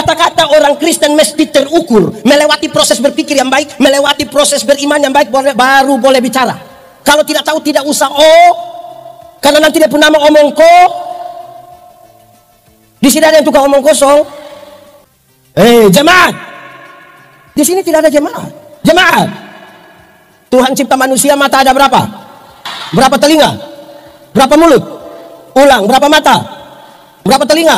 kata-kata orang Kristen mesti terukur, melewati proses berpikir yang baik, melewati proses beriman yang baik, baru boleh bicara. Kalau tidak tahu tidak usah karena nanti dia pun nama omong Di sini ada yang tukang omong kosong. Jemaat. Di sini tidak ada jemaat. Jemaat. Tuhan cipta manusia, mata ada berapa? Berapa telinga? Berapa mulut? Ulang, berapa mata? Berapa telinga?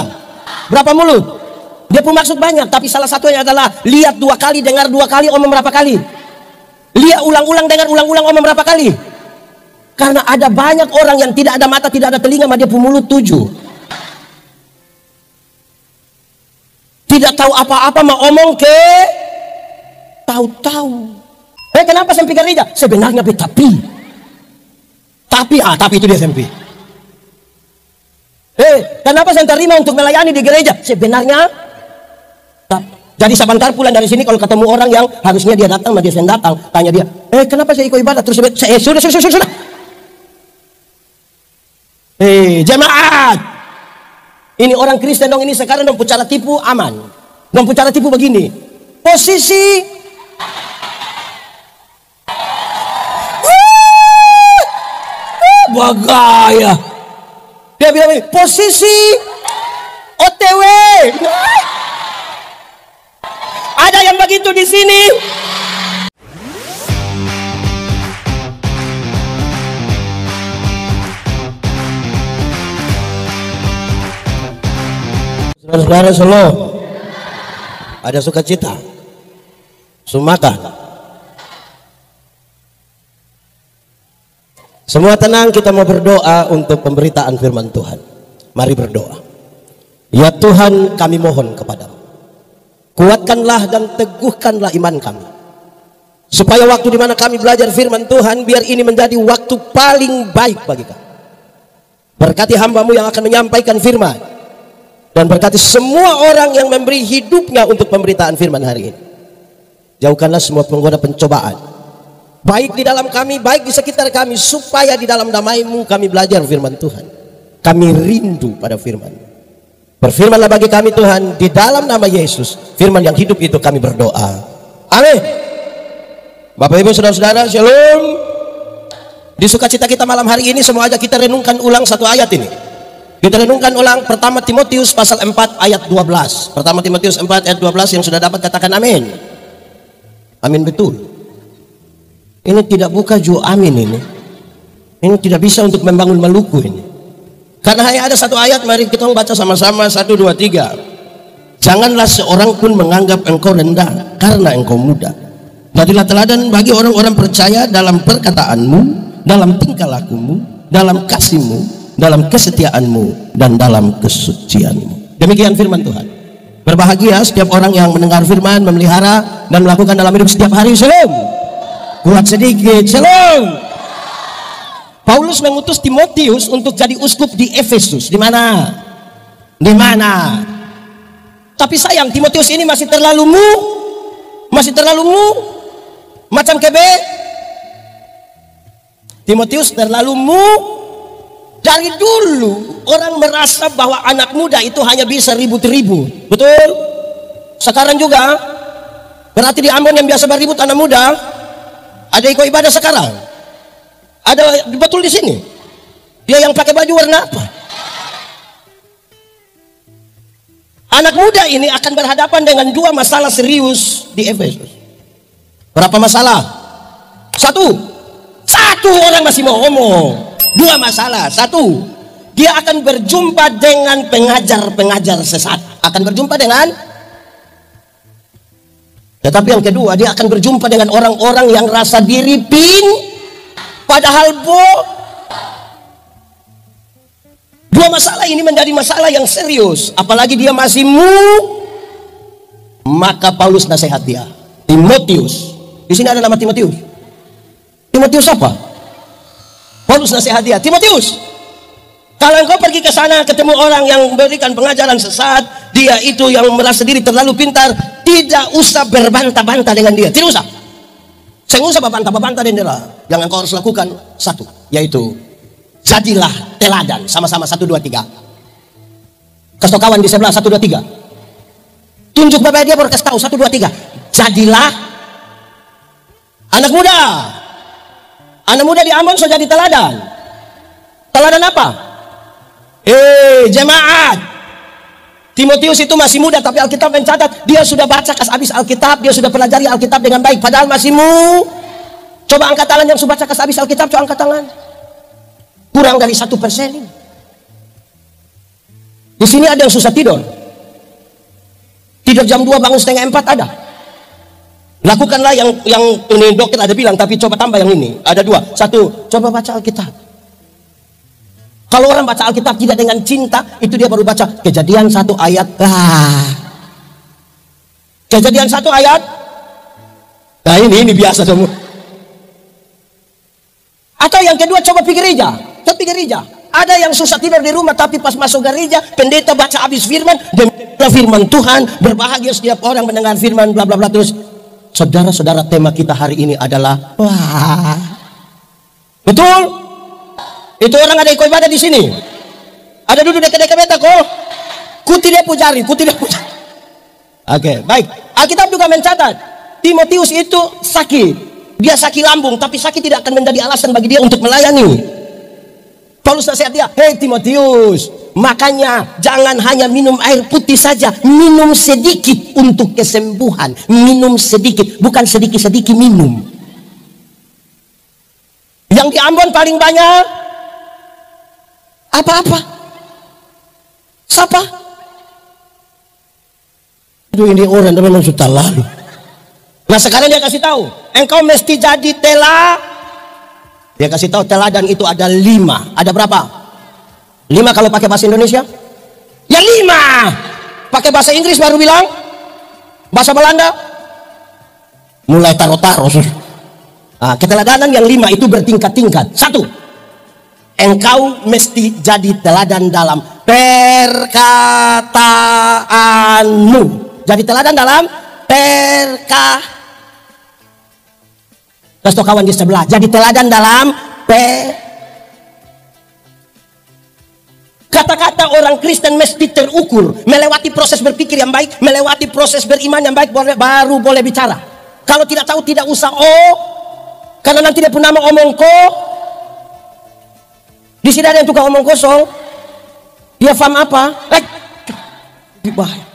Berapa mulut? Dia pun maksud banyak, tapi salah satunya adalah lihat 2 kali, dengar 2 kali, omong berapa kali? Lihat ulang-ulang, dengar ulang-ulang, omong berapa kali? Karena ada banyak orang yang tidak ada mata, tidak ada telinga, maka dia pun mulut 7. Tidak tahu apa-apa, mau omong tahu-tahu. Kenapa sampai gereja? Sebenarnya tapi itu dia sampai. Kenapa saya terima untuk melayani di gereja? Sebenarnya jadi sebentar pulang dari sini, kalau ketemu orang yang harusnya dia datang, dia sedang datang, tanya dia, kenapa saya ikut ibadah? Terus sudah. Jemaat, ini orang Kristen dong, ini sekarang dong cara tipu aman, dong cara tipu begini, posisi bagaya, dia bilang posisi OTW. Ada yang begitu di sini. Saudara-saudara Solo, ada sukacita, sumakan. Semua tenang, kita mau berdoa untuk pemberitaan firman Tuhan. Mari berdoa. Ya Tuhan, kami mohon kepadamu, kuatkanlah dan teguhkanlah iman kami, supaya waktu di mana kami belajar firman Tuhan, biar ini menjadi waktu paling baik bagi kami. Berkati hamba-Mu yang akan menyampaikan firman, dan berkati semua orang yang memberi hidupnya untuk pemberitaan firman hari ini. Jauhkanlah semua penggoda pencobaan, baik di dalam kami, baik di sekitar kami, supaya di dalam damai-Mu kami belajar firman Tuhan. Kami rindu pada firman. Berfirmanlah bagi kami Tuhan, di dalam nama Yesus, firman yang hidup itu kami berdoa. Amin. Bapak Ibu saudara-saudara, shalom. Di sukacita kita malam hari ini, semua aja kita renungkan ulang satu ayat ini. Kita renungkan ulang pertama Timotius pasal 4 ayat 12. Pertama Timotius 4 ayat 12, yang sudah dapat katakan amin. Amin betul. Ini tidak buka ju amin ini. Ini tidak bisa untuk membangun Maluku ini. Karena hanya ada satu ayat, mari kita baca sama-sama 1, 2, 3. Janganlah seorang pun menganggap engkau rendah karena engkau muda. Jadilah teladan bagi orang-orang percaya dalam perkataanmu, dalam tingkah lakumu, dalam kasihmu, dalam kesetiaanmu, dan dalam kesucianmu. Demikian firman Tuhan. Berbahagia setiap orang yang mendengar firman, memelihara, dan melakukan dalam hidup setiap hari. Shalom. Kuat sedikit, shalom. Paulus mengutus Timotius untuk jadi uskup di Efesus. Di mana? Di mana? Tapi sayang, Timotius ini masih terlalu macam kebe. Timotius terlalu Dari dulu orang merasa bahwa anak muda itu hanya bisa ribut-ribut. Betul? Sekarang juga berarti di Ambon yang biasa berribut anak muda, ada ikut ibadah sekarang. Ada betul di sini. Dia yang pakai baju warna apa? Anak muda ini akan berhadapan dengan 2 masalah serius di Efesus. Berapa masalah? Satu orang masih mau ngomong. 2 masalah. 1, dia akan berjumpa dengan pengajar-pengajar sesat. Akan berjumpa dengan. Tetapi yang kedua, dia akan berjumpa dengan orang-orang yang rasa diri padahal 2 masalah ini menjadi masalah yang serius. Apalagi dia masih maka Paulus nasihat dia, Timotius. Di sini ada nama Timotius. Timotius apa? Paulus nasihat dia, Timotius, kalau engkau pergi ke sana ketemu orang yang memberikan pengajaran sesat, dia itu yang merasa diri terlalu pintar, tidak usah berbantah-bantah dengan dia. Tidak usah. Saya nggak usah bantah-bantah dengan dia. Yang engkau harus lakukan satu, yaitu jadilah teladan. Sama-sama 1, 2, 3. Kasih kawan di sebelah 1, 2, 3. Tunjuk bapak dia baru kasih tahu 1, 2, 3. Jadilah anak muda. Anak muda di Ambon sudah jadi teladan. Teladan apa? Jemaat. Timotius itu masih muda, tapi Alkitab mencatat dia sudah baca kas habis Alkitab, dia sudah pelajari Alkitab dengan baik. Padahal masih Coba angkat tangan yang sudah baca kas habis Alkitab, coba angkat tangan. Kurang dari 1% ini. Di sini ada yang susah tidur. Tidur jam 2 bangun setengah 4 ada. Lakukanlah yang ini dokter ada bilang, tapi coba tambah yang ini. Ada 2. 1, coba baca Alkitab. Kalau orang baca Alkitab tidak dengan cinta, itu dia baru baca Kejadian 1 ayat. Kejadian 1 ayat. Nah ini biasa semua. Atau yang kedua, coba pergi gereja. Coba pergi gereja. Ada yang susah tidur di rumah, tapi pas masuk gereja, pendeta baca habis firman, demi firman Tuhan, berbahagia setiap orang mendengar firman, bla bla bla. Terus, saudara-saudara, tema kita hari ini adalah betul? Itu orang ada ikut ibadah di sini. Ada duduk dekat-dekat beta kok. Kuti dia pujari. Oke, baik. Alkitab juga mencatat Timotius itu sakit. Dia sakit lambung, tapi sakit tidak akan menjadi alasan bagi dia untuk melayani. Paulus nasihat dia, hei Timotius, makanya jangan hanya minum air putih saja, minum sedikit untuk kesembuhan. Minum sedikit, bukan sedikit-sedikit minum. Yang di Ambon paling banyak apa-apa? Siapa? Aduh, ini orang memang sudah lalu. Nah sekarang dia kasih tahu, engkau mesti jadi Dia kasih tahu teladan itu ada 5. Ada berapa? 5 kalau pakai bahasa Indonesia? Ya 5. Pakai bahasa Inggris baru bilang? Bahasa Belanda? Mulai taruh-taruh. Nah, keteladanan yang 5 itu bertingkat-tingkat. 1. Engkau mesti jadi teladan dalam perkataanmu. Jadi teladan dalam Kasih kawan di sebelah, jadi teladan dalam kata-kata orang Kristen mesti terukur, melewati proses berpikir yang baik, melewati proses beriman yang baik, baru boleh bicara. Kalau tidak tahu tidak usah karena nanti dia pun nama omong di sini ada yang tukang omong kosong, dia paham apa? Bahaya.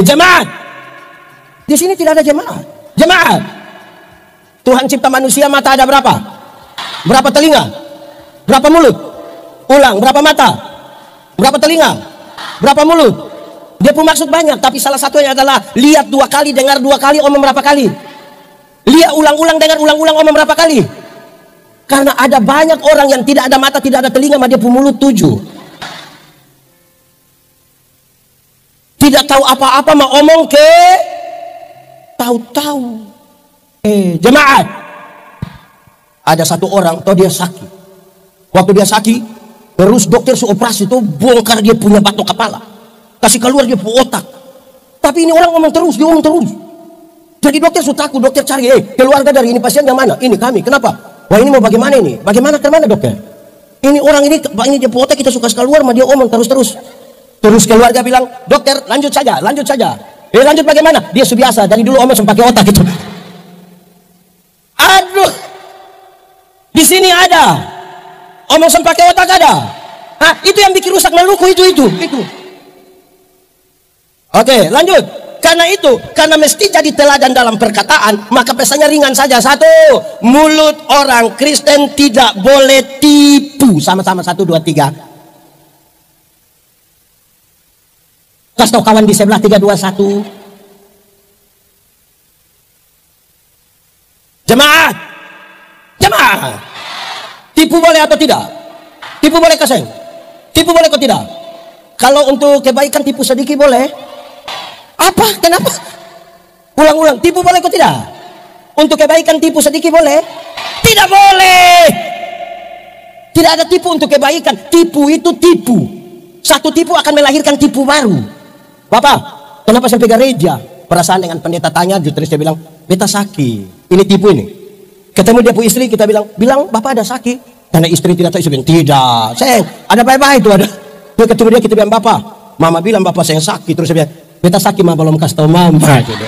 Jemaat, di sini tidak ada jemaat. Tuhan cipta manusia, mata ada berapa? Berapa telinga? Berapa mulut? Ulang, berapa mata? Berapa telinga? Berapa mulut? Dia pun maksud banyak, tapi salah satunya adalah lihat 2 kali, dengar 2 kali, omong berapa kali? Lihat ulang-ulang, dengar ulang-ulang, omong berapa kali? Karena ada banyak orang yang tidak ada mata, tidak ada telinga, maka dia pun mulut 7. Tidak tahu apa-apa, mau omong tahu-tahu. Jemaat, ada satu orang, dia sakit. Waktu dia sakit, terus dokter operasi itu bongkar dia punya batok kepala, kasih keluar dia punya otak. Tapi ini orang ngomong terus, dia ngomong terus. Jadi dokter sudah takut, dokter cari, keluarga dari ini pasien yang mana? Ini kami, kenapa? Wah ini mau bagaimana ini? Bagaimana ke mana dokter? Ini orang ini dia punya otak, kita suka keluar, dia ngomong terus. Terus keluarga bilang, dokter lanjut saja. Lanjut bagaimana? Dia biasa, dari dulu omong pakai otak gitu. Aduh, di sini ada omong pakai otak ada. Itu yang bikin rusak maluku itu. Oke, lanjut. Karena mesti jadi teladan dalam perkataan, maka pesannya ringan saja. 1, mulut orang Kristen tidak boleh tipu. Sama-sama 1, 2, 3. Kasih tahu kawan di sebelah 3, 2, 1. Jemaat, tipu boleh atau tidak? Tipu boleh kasih? Tipu boleh atau tidak? Kalau untuk kebaikan tipu sedikit boleh? Apa? Kenapa? Ulang-ulang, tipu boleh atau tidak? Untuk kebaikan tipu sedikit boleh? Tidak boleh. Tidak ada tipu untuk kebaikan. Tipu itu tipu. Satu tipu akan melahirkan tipu baru. Bapak, kenapa sampai gereja? Perasaan dengan pendeta tanya, terus dia bilang, beta sakit. Ini tipu ini. Ketemu dia punya istri, kita bilang bapak ada sakit. Karena istri tidak tahu, istri bilang, tidak. Sayang, ada bye-bye itu ada. Dia ketemu dia, kita bilang, bapak, Mama bilang bapak saya yang sakit. Terus saya bilang, beta sakit mah belum kasih tahu mama. Gitu.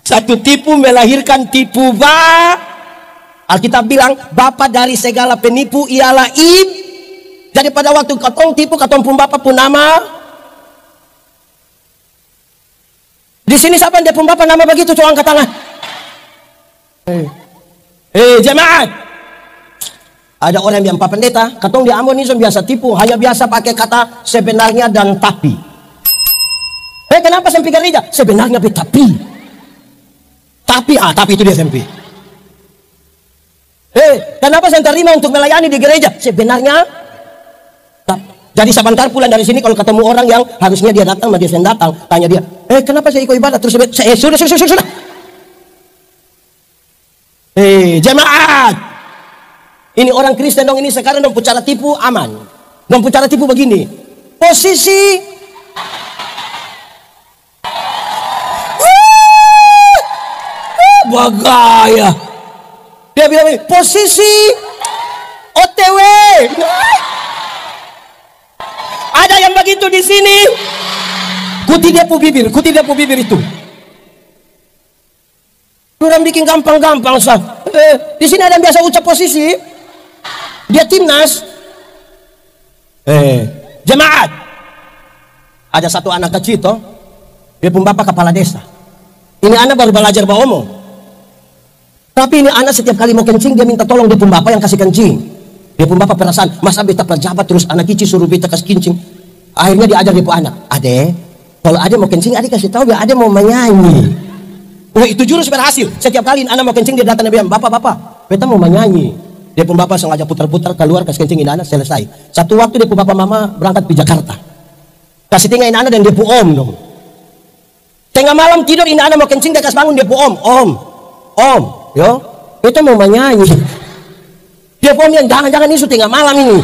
Satu tipu melahirkan tipu Alkitab bilang bapak dari segala penipu ialah Jadi pada waktu katong tipu, katong pun bapak pun nama. Di sini siapa yang dia pun bapak nama begitu? Coba angkat tangan. Jemaat. Ada orang yang Pak Pendeta, katong di Ambon ini biasa tipu, hanya biasa pakai kata sebenarnya dan tapi. Kenapa sempi gereja? Sebenarnya tapi. Tapi itu dia sempi. Kenapa saya terima untuk melayani di gereja? Sebenarnya jadi sebentar pulang dari sini kalau ketemu orang yang harusnya dia datang, dia sedang datang, tanya dia, kenapa saya ikut ibadah? Terus sudah. Jemaat, ini orang Kristen dong ini sekarang dong cara tipu aman, dong cara tipu begini, posisi, bagaya, dia bilang posisi OTW. Ada yang begitu di sini. Kuti dia pu bibir itu. Orang bikin gampang-gampang sah. Di sini ada yang biasa ucap posisi. Dia timnas. Jemaat. Ada satu anak kecil toh. Dia pun bapak kepala desa. Ini anak baru belajar ngomong. Tapi ini anak setiap kali mau kencing dia minta tolong dia pun bapak yang kasih kencing. Dia pun bapak perasaan, masa beta pejabat terus anak kicik suruh beta kasih kencing. Akhirnya diajar dia pun anak, ade, kalau ade mau kencing, ade kasih tahu biar ade mau menyanyi. Itu jurus berhasil. Setiap kali anak mau kencing dia datang dia bilang, bapak, beta mau menyanyi. Dia pun bapak sengaja putar-putar keluar kasih kencing ini anak selesai. Satu waktu dia pun bapak mama berangkat ke Jakarta. Kasih tinggal ini anak dan dia pun om dong. Tengah malam tidur ini anak mau kencing dia kasih bangun dia pun om, yo, beta mau menyanyi. Dia pun bilang, jangan isu tengah malam ini.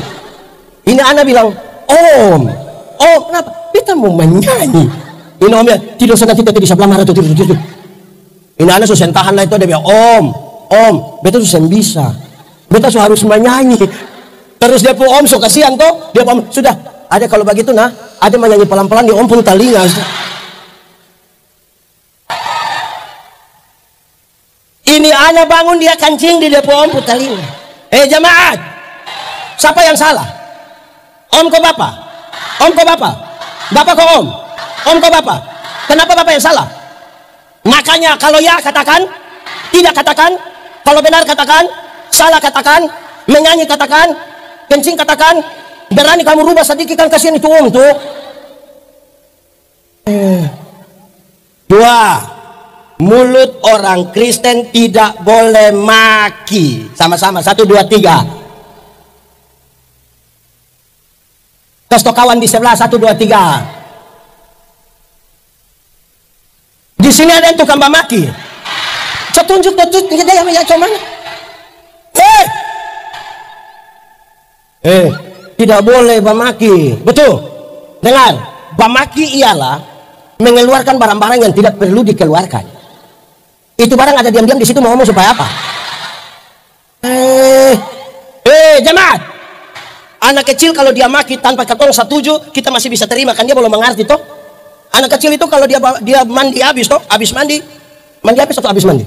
Ini anak bilang, om, kenapa? Kita mau menyanyi. Ini om bilang, tidur sana kita di sebelah mana tuh, tidur. Ini anak susah tahan lah itu, dia bilang, om, beta susah bisa. Beta harus menyanyi. Terus dia pun om, so kasihan toh. Dia pun, sudah, ada kalau begitu nah, ada menyanyi pelan-pelan, dia om pun telinga. Ini anak bangun, dia kancing, dia pun om pun telinga. Jemaat, siapa yang salah? Om kok bapak? Om kok bapak? Bapak kok om? Om kok bapak? Kenapa bapak yang salah? Makanya kalau ya katakan, tidak katakan, kalau benar katakan, salah katakan, menyanyi katakan, kencing katakan, berani kamu rubah sedikit kan kasihan itu om tuh. Dua, mulut orang Kristen tidak boleh maki. Sama-sama, 1, 2, 3. Kasih kawan di sebelah, 1, 2, 3. Di sini ada yang tukang maki. Tunjuk dia yang cuman. Tidak boleh bamaki. Betul. Dengar, bamaki ialah mengeluarkan barang-barang yang tidak perlu dikeluarkan. Itu barang ada diam-diam di situ mau ngomong supaya apa? Jemaat, anak kecil kalau dia maki tanpa katong setuju kita masih bisa terima kan dia belum mengerti toh. Anak kecil itu kalau dia mandi habis toh, habis mandi habis atau habis mandi?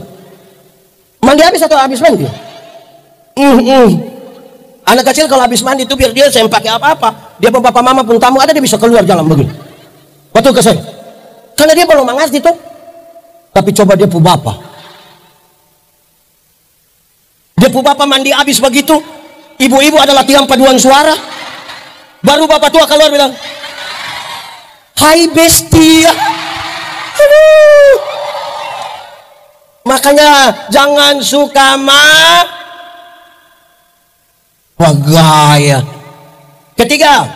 Mandi habis atau habis mandi? Anak kecil kalau habis mandi itu biar dia saya pakai apa-apa, dia bapak mama pun tamu ada dia bisa keluar jalan begini. Betul ke saya? Karena dia belum mengerti toh. Tapi coba dia pu bapak. Dia pu bapak mandi habis begitu. Ibu-ibu ada latihan paduan suara. Baru bapak tua keluar bilang, hai bestia. Makanya jangan suka bagaya. Ketiga,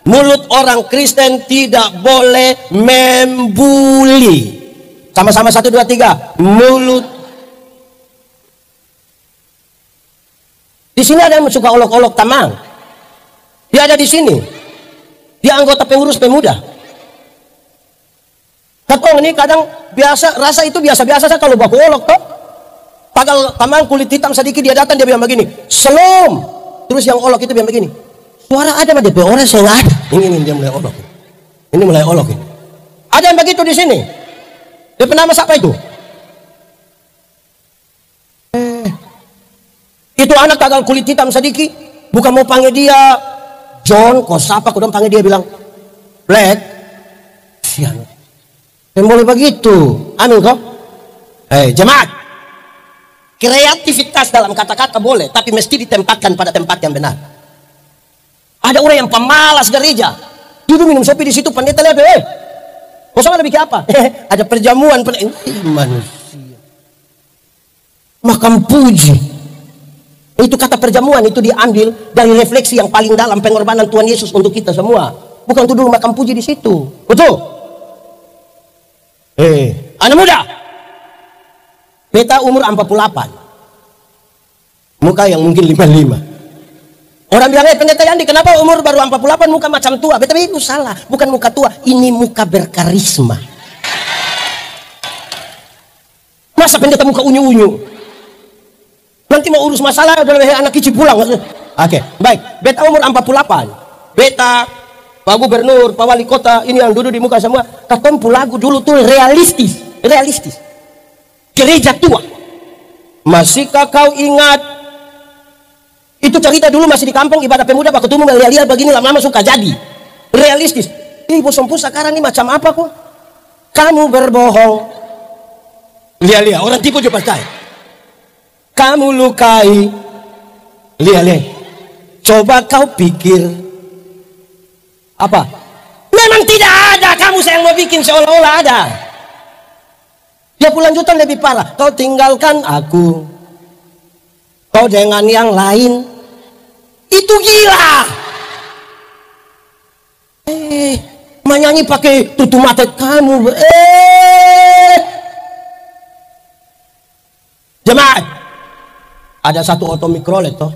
mulut orang Kristen tidak boleh membuli. Sama-sama 1, 2, 3. Mulut. Di sini ada yang suka olok-olok tamang. Dia ada di sini. Dia anggota pengurus pemuda. Katong ini kadang biasa rasa itu biasa-biasa saja kalau baku olok toh. Pagal tamang kulit hitam sedikit dia datang dia bilang begini, "Selom." Terus yang olok itu bilang begini, "Suara ada mah DP orang saya nggak ada." Ini dia mulai olok. Ini mulai olok ini. Ada yang begitu di sini. Dia penama siapa itu? Itu anak gagal kulit hitam sedikit. Bukan mau panggil dia John, kok siapa? Kau panggil dia bilang Black. Sian. Dan boleh begitu. Amin kok. Jemaat. Kreativitas dalam kata-kata boleh, tapi mesti ditempatkan pada tempat yang benar. Ada orang yang pemalas gereja. Duduk minum kopi di situ, pendeta lihat, kosong ada bikin apa? Ada perjamuan, manusia. Makam puji. Itu kata perjamuan itu diambil dari refleksi yang paling dalam pengorbanan Tuhan Yesus untuk kita semua. Bukan untuk dulu makam puji di situ. Betul? Anak muda. Beta umur 48. Muka yang mungkin 55. Orang bilang, pendeta Yandi, kenapa umur baru 48 muka macam tua? Tapi itu salah, bukan muka tua, ini muka berkarisma. Masa pendeta muka unyu-unyu? Nanti mau urus masalah, udah anak kecil pulang. Oke, baik. Beta umur 48. Beta, Pak Gubernur, Pak Wali Kota, ini yang duduk di muka semua. Katompu lagu dulu tuh realistis. Realistis. Gereja tua. Masihkah kau ingat? Itu cerita dulu masih di kampung ibadah pemuda Pak Ketemu lihat begini lama-lama suka jadi realistis. Ibu sempu sekarang ini macam apa kok? Kamu berbohong. Lihat orang tipu juga percaya. Kamu lukai. Lihat. Coba kau pikir apa? Memang tidak ada. Kamu yang mau bikin seolah-olah ada. Dia lanjutan lebih parah. Kau tinggalkan aku. Kau dengan yang lain. Itu gila. Menyanyi pakai tutup mata kamu. Jemaat. Ada satu auto mikrolet toh.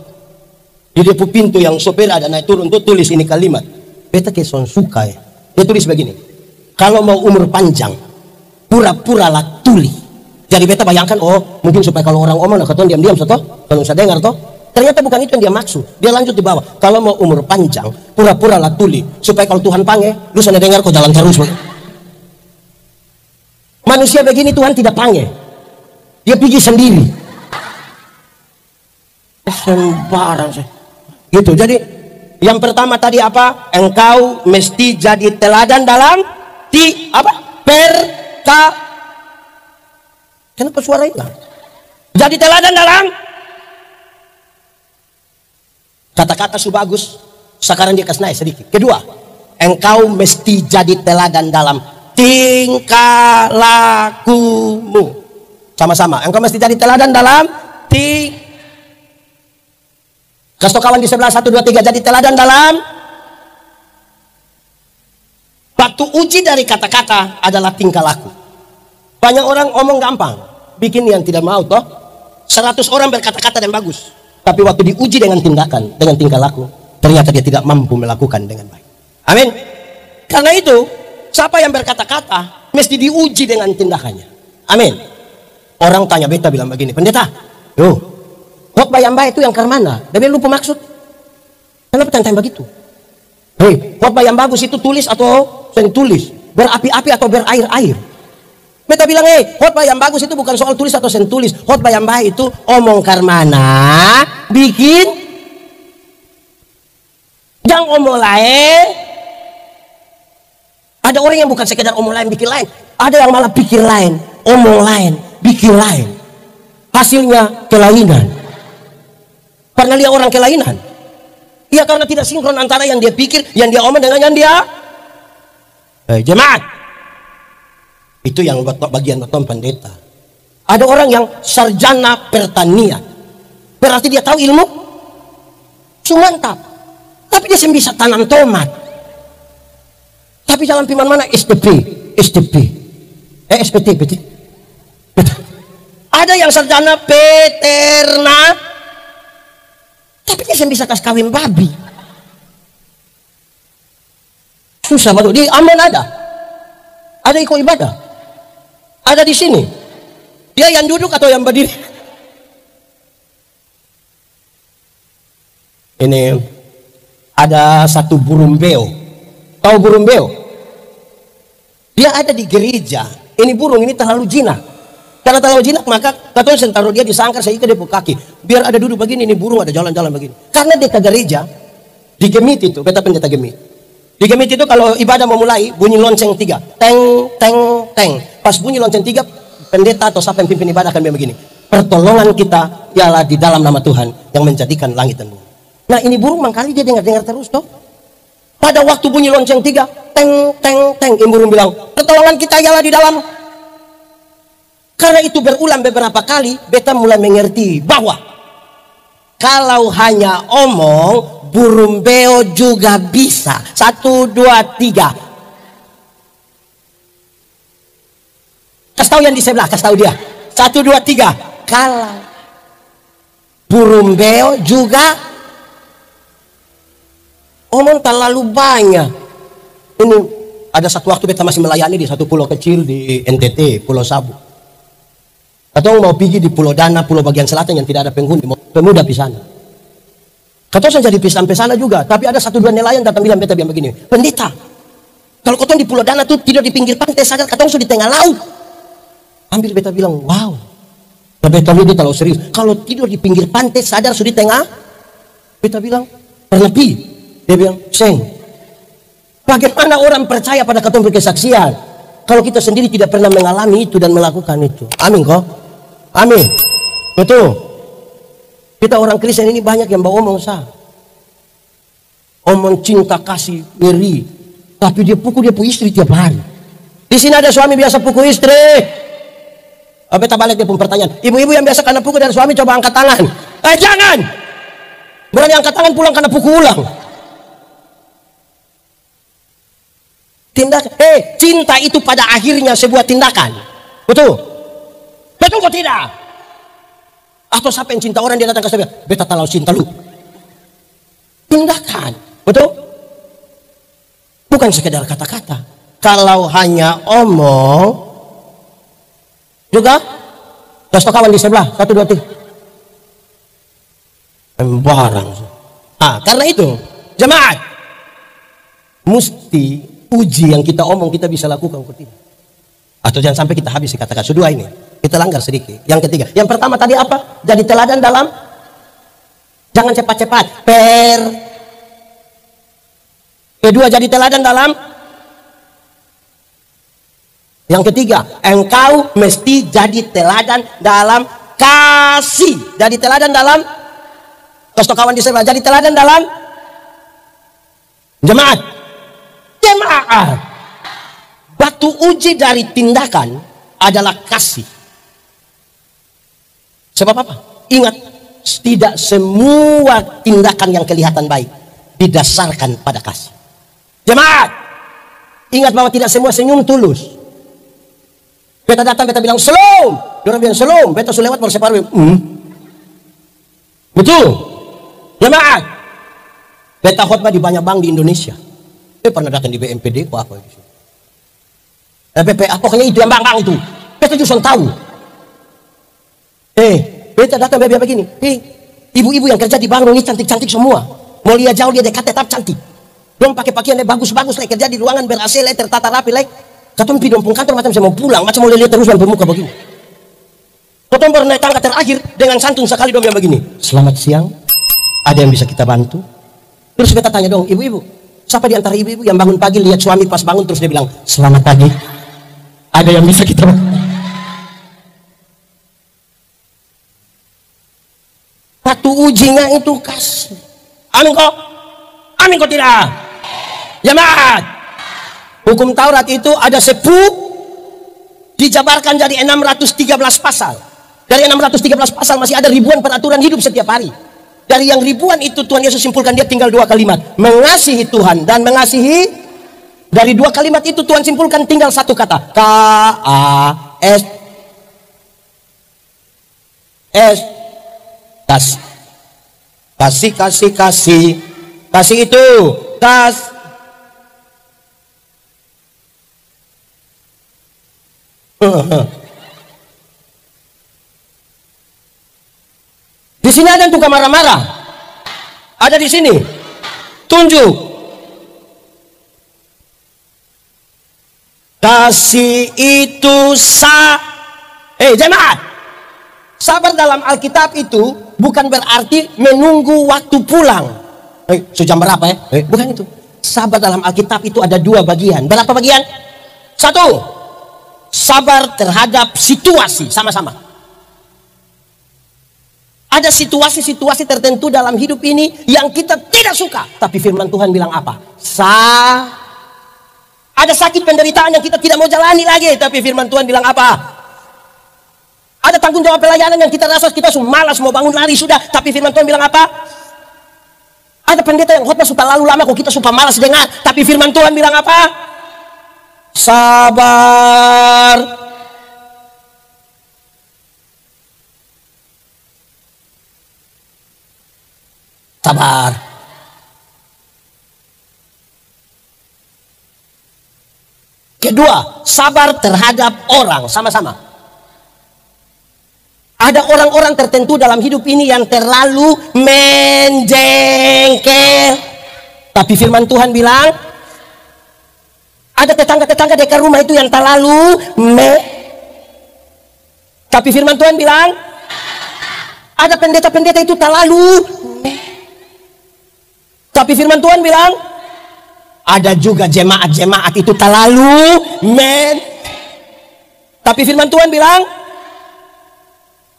Di depan pintu yang sopir ada naik turun tuh tulis ini kalimat. Beta keson suka ya. Dia tulis begini. Kalau mau umur panjang, pura-pura lah tuli. Jadi beta bayangkan, oh mungkin supaya kalau orang omong nak keton diam-diam toh, kalau usah dengar toh. Ternyata bukan itu yang dia maksud. Dia lanjut di bawah. Kalau mau umur panjang, pura-pura lah tuli. Supaya kalau Tuhan panggil, lu sana dengar kok jalan terus. Manusia begini Tuhan tidak panggil. Dia pergi sendiri. Sembarang. Gitu. Jadi yang pertama tadi apa? Engkau mesti jadi teladan dalam Kenapa suara hilang? Jadi teladan dalam kata-kata su bagus. Sekarang dia kasih naik sedikit. Kedua, engkau mesti jadi teladan dalam tingkah lakumu. Sama-sama. Engkau mesti jadi teladan dalam kasih kawan di sebelah 1, 2, 3. Jadi teladan dalam. Waktu uji dari kata-kata adalah tingkah laku. Banyak orang omong gampang, bikin yang tidak mau toh. 100 orang berkata-kata yang bagus, tapi waktu diuji dengan tindakan, dengan tingkah laku, ternyata dia tidak mampu melakukan dengan baik. Amin. Karena itu, siapa yang berkata-kata mesti diuji dengan tindakannya. Amin. Orang tanya, beta bilang begini, pendeta, khotbah yang baik itu yang ke mana? Dia lupa maksud. Kenapa tanya begitu? Khotbah yang bagus itu tulis atau sentulis, berapi-api atau berair-air. Beta bilang, khotbah yang bagus itu bukan soal tulis atau sentulis. Khotbah yang baik itu omong karmana, bikin, jangan omong lain. Ada orang yang bukan sekedar omong lain, bikin lain. Ada yang malah pikir lain, omong lain, bikin lain. Hasilnya kelainan. Pernah lihat orang kelainan? Iya, karena tidak sinkron antara yang dia pikir, yang dia omong dengan yang dia. Jemaat. Itu yang bagian beton pendeta. Ada orang yang sarjana pertanian, berarti dia tahu ilmu mantap, tapi dia bisa tanam tomat. Tapi jalan piman mana SPT. Ada yang sarjana peternak, tapi dia bisa kasih kawin babi. Susah banget. Di Ambon ada ikut ibadah. Ada di sini. Dia yang duduk atau yang berdiri? Ini ada satu burung beo. Tahu burung beo? Dia ada di gereja. Ini burung ini terlalu jinak. Karena terlalu jinak maka katanya saya taruh dia di sangkar, saya ikat dia ke kaki. Biar ada duduk begini, ini burung ada jalan-jalan begini. Karena dia ke gereja, di Gemit itu, beta pendeta Gemit. Di Gemit itu kalau ibadah mau mulai, bunyi lonceng 3. Teng, teng, teng. Pas bunyi lonceng 3, pendeta atau siapa yang pimpin ibadah akan bilang begini. Pertolongan kita ialah di dalam nama Tuhan yang menjadikan langit dan bumi. Nah ini burung mangkali dia dengar-dengar terus toh. Pada waktu bunyi lonceng 3, teng, teng, teng. Ini burung bilang, pertolongan kita ialah di dalam. Karena itu berulang beberapa kali, beta mulai mengerti bahwa kalau hanya omong, burung beo juga bisa. 1, 2, 3. Kasih tahu yang di sebelah, kasih tahu dia. 1, 2, 3. Kalau burung beo juga omong terlalu banyak. Ini ada satu waktu beta masih melayani di satu pulau kecil di NTT, Pulau Sabu. Atau mau pergi di Pulau Dana, Pulau bagian selatan yang tidak ada penghuni, pemuda di sana. Katong saya jadi sampai sana juga, tapi ada 1, 2 nelayan datang bilang beta bilang begini, pendeta, kalau katong di Pulau Dana tuh tidur di pinggir pantai, sadar katong sudah di tengah laut. Ambil beta bilang, wow. Dan beta itu terlalu serius. Kalau tidur di pinggir pantai, sadar sudah di tengah. Beta bilang, pernah pi. Dia bilang, Seng, bagaimana orang percaya pada katong berkesaksian kalau kita sendiri tidak pernah mengalami itu dan melakukan itu? Amin kok. Amin. Betul. Kita orang Kristen ini banyak yang bawa omong sah. Omong cinta kasih, ngeri. Tapi dia pukul dia istri tiap hari. Di sini ada suami biasa pukul istri. Beta balik dia pun pertanyaan. Ibu-ibu yang biasa kena pukul dari suami coba angkat tangan. Jangan. Berani angkat tangan pulang karena pukul ulang. Tindakan. Cinta itu pada akhirnya sebuah tindakan. Betul. Betul kok tidak? Atau siapa yang cinta orang dia datang ke saya, beta terlalu cinta lu. Tindakan. Betul? Bukan sekedar kata-kata. Kalau hanya omong, juga kasih kawan di sebelah 1, 2, 3. Embarang. Karena itu jemaat mesti uji yang kita omong kita bisa lakukan kok tidak. Atau jangan sampai kita habis kata-kata. Kedua ini kita langgar sedikit. Yang ketiga, yang pertama tadi apa? Jadi teladan dalam jangan cepat-cepat. Kedua, jadi teladan dalam. Yang ketiga, engkau mesti jadi teladan dalam kasih. Jadi teladan dalam. Kasih kawan di sebelah. Jadi teladan dalam jemaat. Batu uji dari tindakan adalah kasih. Sebab apa? Ingat, tidak semua tindakan yang kelihatan baik didasarkan pada kasih. Jemaat, ingat bahwa tidak semua senyum tulus. Beta datang, beta bilang shalom. Dia bilang shalom. Beta sudah lewat baru separuh. Betul. Jemaat, beta khotbah di banyak bank di Indonesia. Pernah datang di BMPD kok apa itu? BPA, pokoknya itu yang bang itu. Beta justru tahu. Beta datang bebek begini. Ibu-ibu yang kerja di bank ini cantik-cantik semua. Mau lihat jauh dia dekat tetap cantik. Dong pakai pakaian bagus-bagus lah, kerja di ruangan ber-AC lah, tertata rapi lah. Katong pi dompung kantor macam saya mau pulang, macam mau lihat terus yang bermuka begini. Katong baru naik tangga terakhir dengan santun sekali dong yang begini. Selamat siang. Ada yang bisa kita bantu? Terus beta tanya dong, ibu-ibu, siapa di antara ibu-ibu yang bangun pagi lihat suami pas bangun terus dia bilang, "Selamat pagi." Ada yang bisa kita bantu? Batu ujinya itu kasih. Amin kok? Amin kok tidak? Jemaat, hukum Taurat itu ada 10 dijabarkan jadi 613 pasal. Dari 613 pasal masih ada ribuan peraturan hidup setiap hari. Dari yang ribuan itu Tuhan Yesus simpulkan dia tinggal 2 kalimat. Mengasihi Tuhan dan mengasihi. Dari 2 kalimat itu Tuhan simpulkan tinggal 1 kata. K-A-S. Kasih. Kasih itu. Di sini ada yang tukang marah-marah. Ada di sini. Tunjuk. Kasih itu jemaat, sabar dalam Alkitab itu bukan berarti menunggu waktu pulang. Sejam berapa ya? Bukan itu. Sabar dalam Alkitab itu ada dua bagian. Berapa bagian? Satu, sabar terhadap situasi, sama-sama. Ada situasi-situasi tertentu dalam hidup ini yang kita tidak suka, tapi firman Tuhan bilang apa? Ada sakit penderitaan yang kita tidak mau jalani lagi, tapi firman Tuhan bilang apa? Ada tanggung jawab pelayanan yang kita rasa kita malas mau bangun lari sudah, tapi firman Tuhan bilang apa? Ada pendeta yang khotbah suka lalu lama kok kita suka malas dengar, tapi firman Tuhan bilang apa? Sabar. Sabar. Kedua, sabar terhadap orang, sama-sama. Ada orang-orang tertentu dalam hidup ini yang terlalu menjengkel. Tapi firman Tuhan bilang, ada tetangga-tetangga dekat rumah itu yang terlalu Tapi firman Tuhan bilang, ada pendeta-pendeta itu terlalu Tapi firman Tuhan bilang, ada juga jemaat-jemaat itu terlalu Tapi firman Tuhan bilang,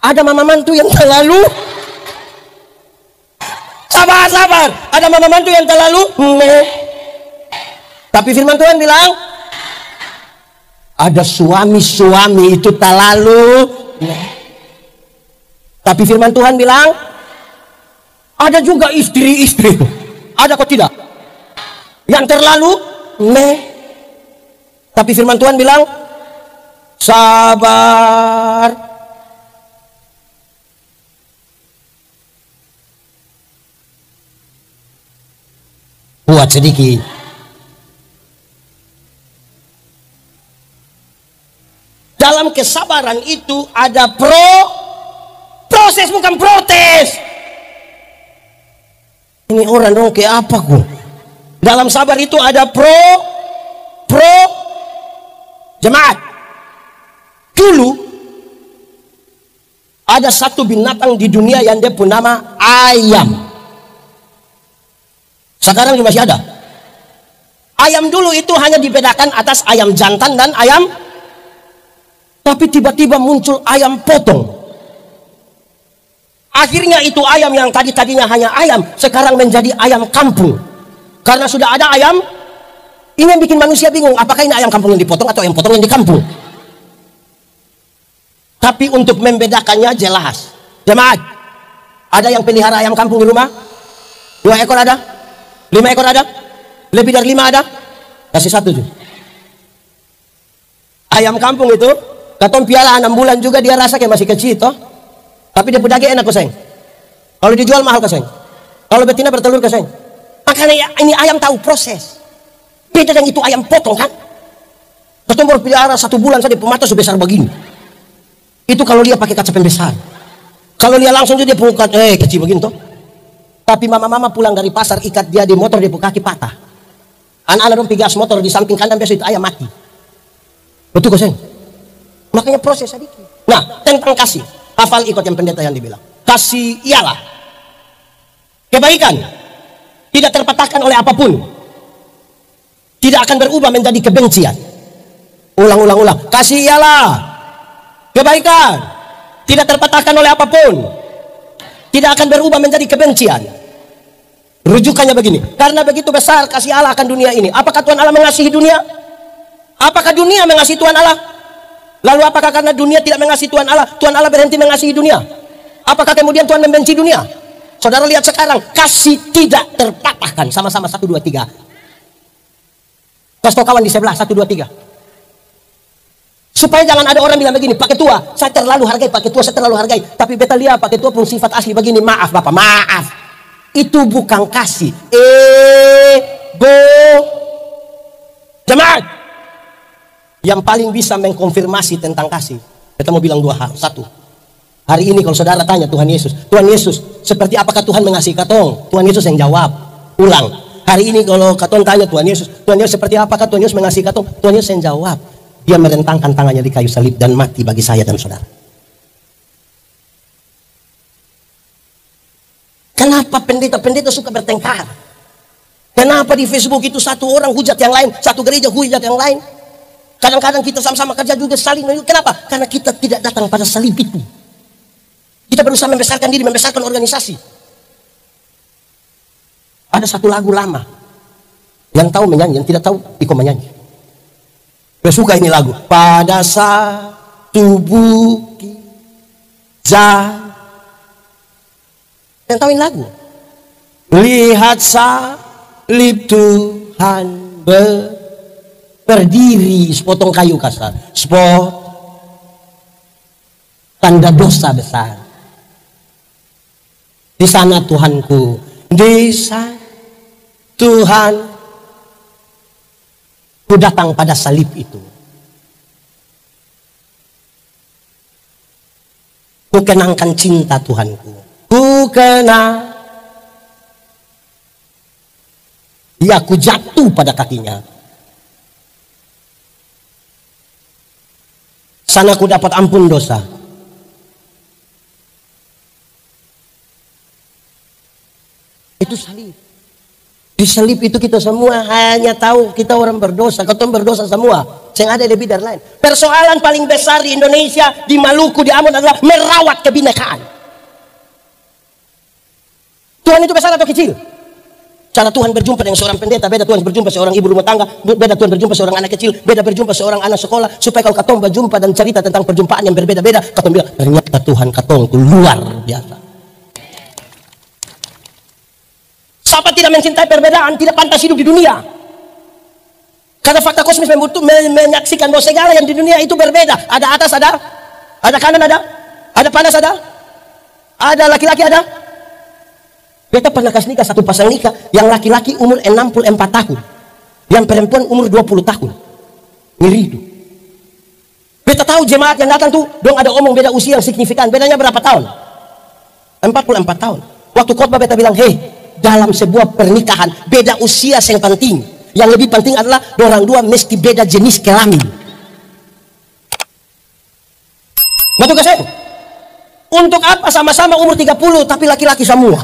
ada mama mantu yang terlalu sabar. Ada mama mantu yang terlalu Tapi firman Tuhan bilang, ada suami-suami itu terlalu Tapi firman Tuhan bilang, ada juga istri-istri. Ada kok tidak? Yang terlalu Tapi firman Tuhan bilang, sabar. Buat sedikit. Dalam kesabaran itu ada proses, bukan protes. Ini orang dong kayak apa kok? Dalam sabar itu ada jemaat. Dulu ada satu binatang di dunia yang dia punya nama ayam. Sekarang juga masih ada. Ayam dulu itu hanya dibedakan atas ayam jantan dan ayam. Tapi tiba-tiba muncul ayam potong. Akhirnya itu ayam yang tadinya hanya ayam, sekarang menjadi ayam kampung. Karena sudah ada ayam, ini yang bikin manusia bingung, apakah ini ayam kampung yang dipotong atau ayam potong yang di kampung. Tapi untuk membedakannya jelas. Jemaat, ada yang pelihara ayam kampung di rumah? 2 ekor ada? 5 ekor ada? Lebih dari 5 ada? Kasih 1 tuh. Ayam kampung itu, katong piara 6 bulan juga dia rasa kayak masih kecil toh. Tapi dia pedaging enak koseng. Kalau dijual mahal koseng. Kalau betina bertelur koseng. Makanya ini ayam tahu proses. Beda dengan itu ayam potong kan. Katong baru pelihara 1 bulan saja pemata sebesar begini. Itu kalau dia pakai kaca pembesar. Kalau dia langsung dia punya kecil begini toh. Tapi mama-mama pulang dari pasar ikat dia di motor dia punya kaki patah. Anak-anak dong gas motor di samping kanan biasa itu ayam mati. Betul koseng. Makanya proses sedikit. Nah, tentang kasih. Hafal ikut yang pendeta yang dibilang. Kasih ialah kebaikan. Tidak terpatahkan oleh apapun. Tidak akan berubah menjadi kebencian. Ulang. Kasih ialah kebaikan. Tidak terpatahkan oleh apapun. Tidak akan berubah menjadi kebencian. Rujukannya begini. Karena begitu besar kasih Allah akan dunia ini. Apakah Tuhan Allah mengasihi dunia? Apakah dunia mengasihi Tuhan Allah? Lalu apakah karena dunia tidak mengasihi Tuhan Allah berhenti mengasihi dunia? Apakah kemudian Tuhan membenci dunia? Saudara lihat sekarang, kasih tidak terpatahkan. Sama-sama 1, 2, 3. Kasih kawan di sebelah 1, 2, 3. Supaya jangan ada orang bilang begini, Pak Ketua, saya terlalu hargai, Pak Ketua, saya terlalu hargai. Tapi beta lihat Pak Ketua pun sifat asli begini, maaf Bapak, maaf. Itu bukan kasih. Jemaat. Yang paling bisa mengkonfirmasi tentang kasih, kita mau bilang 2 hal. 1, hari ini kalau saudara tanya Tuhan Yesus, seperti apakah Tuhan mengasihi katong? Tuhan Yesus yang jawab. Ulang. Hari ini kalau katong tanya Tuhan Yesus seperti apakah Tuhan Yesus mengasihi katong? Tuhan Yesus yang jawab. Dia merentangkan tangannya di kayu salib dan mati bagi saya dan saudara. Kenapa pendeta-pendeta suka bertengkar? Kenapa di Facebook itu satu orang hujat yang lain, satu gereja hujat yang lain? Kadang-kadang kita sama-sama kerja juga saling. Kenapa? Karena kita tidak datang pada salib itu. Kita berusaha membesarkan diri, membesarkan organisasi. Ada satu lagu lama. Yang tahu menyanyi, yang tidak tahu ikut menyanyi. Saya suka ini lagu. Pada satu bukit yang tahu ini lagu. Lihat salib Tuhan berdiri, sepotong kayu kasar, spot tanda dosa besar. Di sana Tuhanku, di sana Tuhan, ku datang pada salib itu. Ku kenangkan cinta Tuhanku. Ku kenang. Ya, ku jatuh pada kakinya. Sana ku dapat ampun dosa. Itu salib. Di salib itu kita semua hanya tahu kita orang berdosa. Kita berdosa semua. Yang ada di bidang lain. Persoalan paling besar di Indonesia, di Maluku, di Ambon adalah merawat kebinekaan. Tuhan itu besar atau kecil? Cara Tuhan berjumpa dengan seorang pendeta beda, Tuhan berjumpa seorang ibu rumah tangga beda, Tuhan berjumpa seorang anak kecil beda, berjumpa seorang anak sekolah. Supaya kalau katong berjumpa dan cerita tentang perjumpaan yang berbeda-beda, katong bilang ternyata Tuhan katong itu luar biasa. Siapa tidak mencintai perbedaan tidak pantas hidup di dunia. Karena fakta kosmis menyaksikan bahwa segala yang di dunia itu berbeda. Ada atas, ada kanan, ada panas, ada laki-laki, ada. Beta pernah kasih nikah satu pasang nikah yang laki-laki umur 64 tahun, yang perempuan umur 20 tahun. Ngiri itu. Beta tahu jemaat yang datang tuh, dong ada omong beda usia yang signifikan. Bedanya berapa tahun? 44 tahun. Waktu khotbah beta bilang, hei, dalam sebuah pernikahan beda usia yang penting. Yang lebih penting adalah orang dua mesti beda jenis kelamin. Betul gak saya? Untuk apa sama-sama umur 30 tapi laki-laki semua?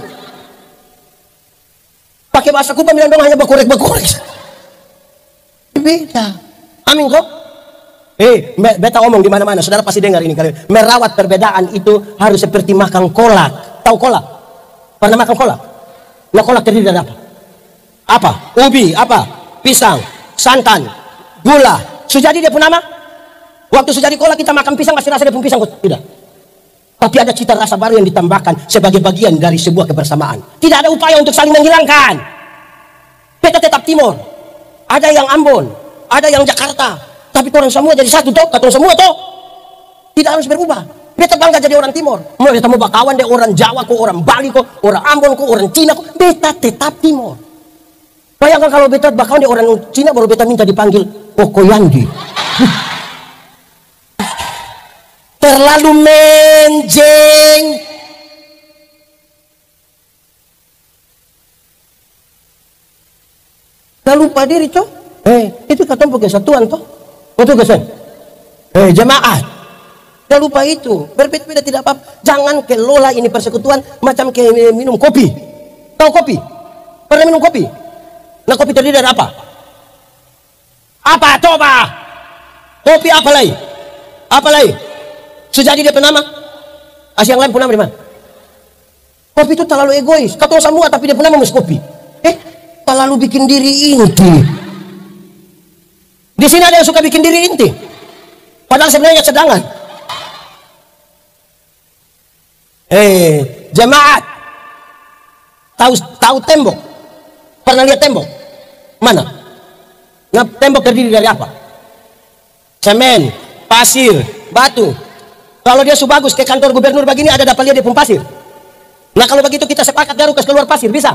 Pakai bahasa Kuba bilang dong hanya berkorek-berkorek. Beda. Amin kok? Beta omong di mana-mana. Saudara pasti dengar ini kali. Merawat perbedaan itu harus seperti makan kolak. Tahu kolak? Pernah makan kolak? Nah, kolak terdiri dari apa? Apa? Ubi, apa? Pisang, santan, gula. Sujadi dia pun nama? Waktu sujadi kolak kita makan pisang masih rasa dia pun pisang kok? Tidak. Tapi ada cita rasa baru yang ditambahkan sebagai bagian dari sebuah kebersamaan. Tidak ada upaya untuk saling menghilangkan. Beta tetap Timur. Ada yang Ambon, ada yang Jakarta. Tapi orang semua jadi satu toh, kata semua toh. Tidak harus berubah. Beta bangga jadi orang Timur. Mau beta mau bakawan deh orang Jawa kok, orang Bali kok, orang Ambon kok, orang Cina kok. Beta tetap Timur. Bayangkan kalau beta bakawan deh orang Cina baru beta minta dipanggil Kokoyandi. Terlalu menjeng. Tak lupa diri toh. Itu katong pakai satuan toh. Betul kesan. Jemaat. Tak lupa itu. Berbeda-beda tidak apa-apa. Jangan kelola ini persekutuan macam kayak minum kopi. Tahu kopi? Pernah minum kopi? Nah, kopi terdiri dari apa? Apa? Coba. Kopi apa lagi? Apa lagi? Sejadi dia penama. Asyik yang lain pun nama di mana? Kopi itu terlalu egois. Kata semua tapi dia pun nama mas kopi. Terlalu bikin diri inti. Di sini ada yang suka bikin diri inti. Padahal sebenarnya cadangan. Jemaat. Tahu tembok? Pernah lihat tembok? Mana? Nah, tembok terdiri dari apa? Semen, pasir, batu. Kalau dia bagus ke kantor gubernur begini ada dapat lihat dia pun pasir. Nah, kalau begitu kita sepakat garukas keluar pasir, bisa?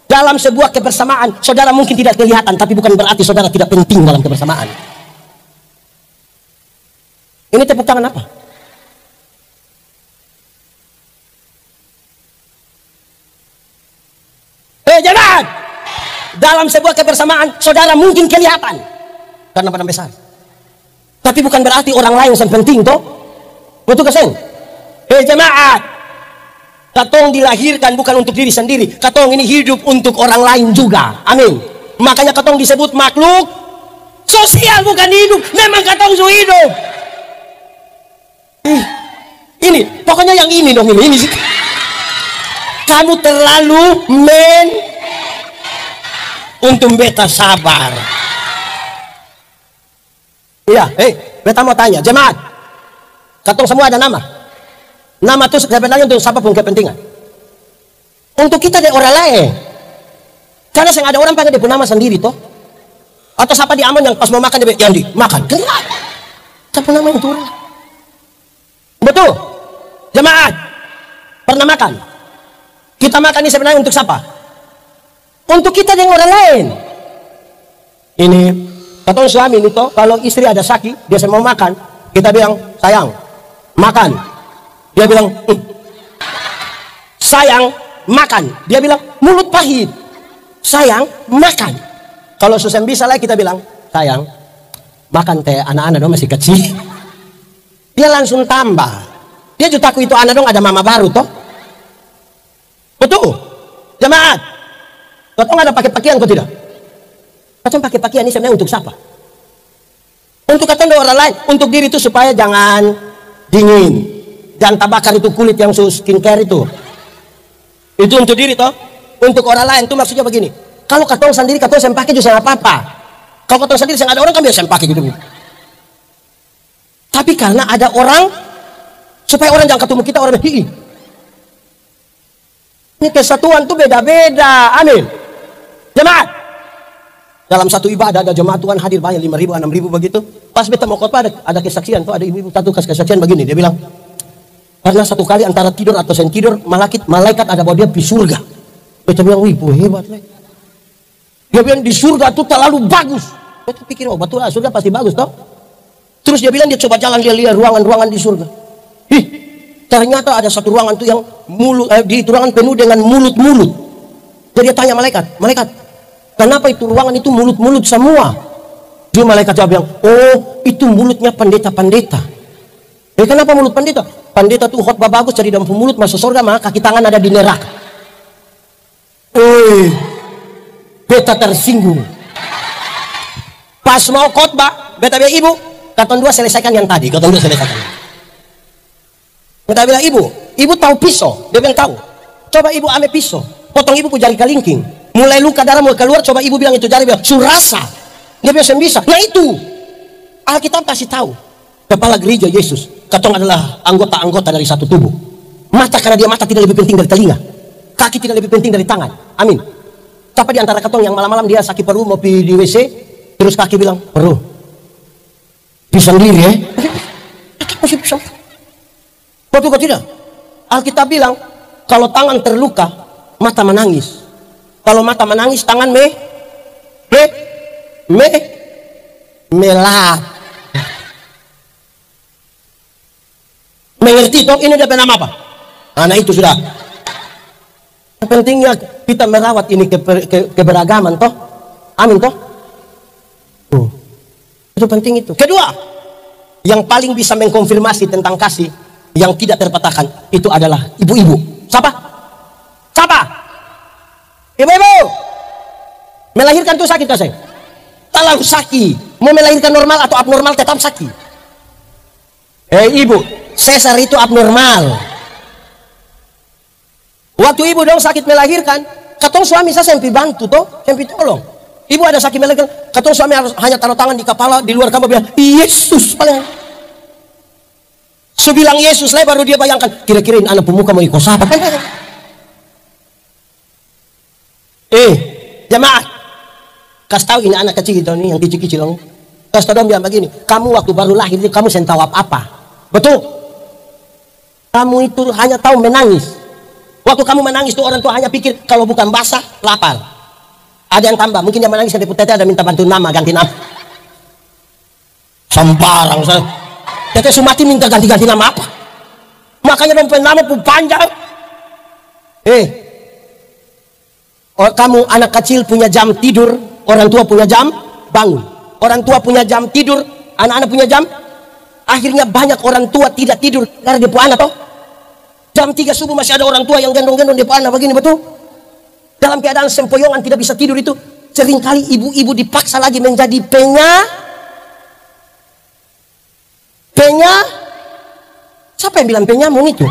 Dalam sebuah kebersamaan, saudara mungkin tidak kelihatan, tapi bukan berarti saudara tidak penting dalam kebersamaan. Ini tepuk tangan apa? Jangan! Dalam sebuah kebersamaan, saudara mungkin kelihatan karena badan besar. Tapi bukan berarti orang lain yang penting toh. Betul kasih? Jemaat, katong dilahirkan bukan untuk diri sendiri. Katong ini hidup untuk orang lain juga. Amin. Makanya katong disebut makhluk sosial, bukan hidup. Memang katong so hidup. Ini, pokoknya yang ini dong, ini sih. Kamu terlalu untuk beta sabar. Iya, beta mau tanya, jemaat. Katong semua ada nama. Nama itu sebenarnya untuk siapapun kepentingan. Untuk kita dan orang lain. Karena saya ada orang pakai dia punya nama sendiri toh. Atau siapa di aman yang pas mau makan dia yang dimakan. Kenapa? Siapa nama itu orang? Betul. Jemaat. Pernah makan. Kita makan ini sebenarnya untuk siapa? Untuk kita dan orang lain. Ini katong suami itu kalau istri ada sakit, dia mau makan, kita bilang, sayang, makan. Dia bilang, sayang, makan. Dia bilang, mulut pahit. Sayang, makan. Kalau susah bisa lagi kita bilang, sayang, makan teh, anak-anak dong masih kecil. Dia langsung tambah. Dia juga takut itu anak dong ada mama baru toh. Betul. Jemaat, katong ada pakai pakaian kok tidak? Katong pakai pakaian ini sebenarnya untuk siapa? Untuk katong dan orang lain. Untuk diri itu supaya jangan dingin. Jangan tabakar itu kulit yang skincare itu. Itu untuk diri toh. Untuk orang lain itu maksudnya begini. Kalau katong sendiri katong saya pakai juga apa-apa. Kalau katong sendiri saya ada orang kan biasa saya pakai gitu. Tapi karena ada orang supaya orang jangan ketemu kita orang ini. Ini kesatuan tuh beda-beda. Amin. Jemaat. Dalam satu ibadah ada jemaat Tuhan hadir banyak 5.000, 6.000 begitu. Pas beta mau khotbah ada kesaksian tuh, ada ibu-ibu satu kesaksian begini. Dia bilang, karena satu kali antara tidur atau sen tidur, malaikat ada bawa dia di surga. Beta bilang, wih, hebat. Dia bilang di surga tuh terlalu bagus. Beta pikir, oh betul lah, surga pasti bagus toh. Terus dia bilang dia coba jalan, dia lihat ruangan-ruangan di surga. Ternyata ada satu ruangan tuh yang di ruangan penuh dengan mulut-mulut. Jadi dia tanya malaikat, kenapa itu ruangan itu mulut-mulut semua? Dia malaikat jawab bilang, oh itu mulutnya pendeta-pendeta. Kenapa mulut pendeta? Pendeta tuh khotbah bagus jadi dalam mulut masuk surga, maka kaki tangan ada di neraka. Beta tersinggung. Pas mau khotbah, beta bilang, ibu, katong dua selesaikan yang tadi, katong dua selesaikan. Beta bilang, ibu tahu pisau? Dia bilang tahu. Coba ibu ambil pisau, potong ibu ku jari kalingking. Mulai luka darah mau keluar, coba ibu bilang itu jari, bilang surasa. Dia bilang bisa. Nah itu Alkitab kasih tahu. Kepala gereja Yesus, katong adalah anggota-anggota dari satu tubuh. Mata karena dia mata tidak lebih penting dari telinga. Kaki tidak lebih penting dari tangan. Amin. Tapi di antara katong yang malam-malam dia sakit perut mau pergi di WC, terus kaki bilang perlu. Bisa sendiri ya? Masih bisa. Betul kok tidak? Alkitab bilang kalau tangan terluka, mata menangis. Kalau mata menangis, tangan melap. Mengerti toh? Ini dia nama apa? Nah itu sudah. Pentingnya kita merawat ini keberagaman toh. Amin toh. Itu penting itu. Kedua, yang paling bisa mengkonfirmasi tentang kasih yang tidak terpatahkan itu adalah ibu-ibu. Siapa? Ibu-ibu. Melahirkan tuh sakit kan, saya? Terlalu sakit. Mau melahirkan normal atau abnormal tetap sakit. Ibu, sesar itu abnormal. Waktu ibu dong sakit melahirkan, katong suami saya sempi bantu toh, sempi tolong. Ibu ada sakit melahirkan, katong suami harus hanya taruh tangan di kepala, di luar kamar bilang, Yesus paling. So bilang Yesus lah baru dia bayangkan, kira-kira ini anak pemuka mau ikut apa kan? Jemaat, kasih tahu ini anak kecil itu nih yang kecil-kecil dong. Kasih tahu bilang begini, kamu waktu baru lahir kamu sen tahu apa? Betul? Kamu itu hanya tahu menangis. Waktu kamu menangis tuh orang tua hanya pikir kalau bukan basah lapar. Ada yang tambah, mungkin dia menangis ada putih ada minta bantu nama ganti nama. Sembarang saya. Tete Sumati minta ganti-ganti nama apa? Makanya dong nama pun panjang. Kamu anak kecil punya jam tidur, orang tua punya jam bangun. Orang tua punya jam tidur, anak-anak punya jam. Akhirnya banyak orang tua tidak tidur karena dia punya anak toh. Jam 3 subuh masih ada orang tua yang gendong-gendong dia punya anak begini, betul? Dalam keadaan sempoyongan tidak bisa tidur itu, seringkali ibu-ibu dipaksa lagi menjadi siapa yang bilang penyamun itu?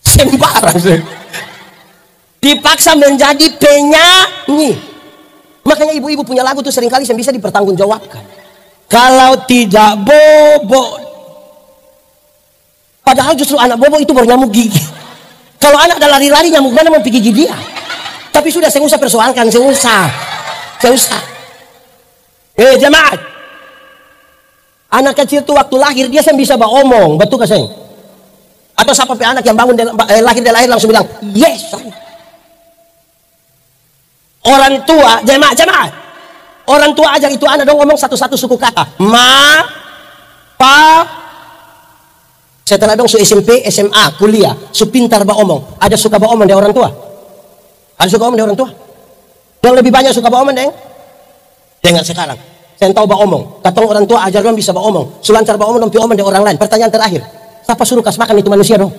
Sembarang sih. Dipaksa menjadi penyanyi. Makanya ibu-ibu punya lagu tuh seringkali yang bisa dipertanggungjawabkan. Kalau tidak bobo, padahal justru anak bobo itu baru nyamuk gigi. Kalau anak ada lari-lari, nyamuk mana mau pergi gigi dia? Tapi sudah, saya usah persoalkan, saya usah. Jemaat, anak kecil itu waktu lahir dia bisa omong, betul gak sayang? Atau siapa anak yang bangun lahir langsung bilang yes. Orang tua, jemaat, orang tua ajar itu anak dong ngomong satu-satu suku kata. Ma, pa. Setelah dong su SMP, SMA, kuliah, su pintar ba omong. Ada suka ba omong dari orang tua? Ada suka omong dari orang tua? Yang lebih banyak suka ba omong deng? Dengar sekarang. Saya tahu ba omong. Katong orang tua ajar dong bisa ba omong. Sulancar ba omong dong pi omong dari orang lain. Pertanyaan terakhir. Siapa suruh kasih makan itu manusia dong?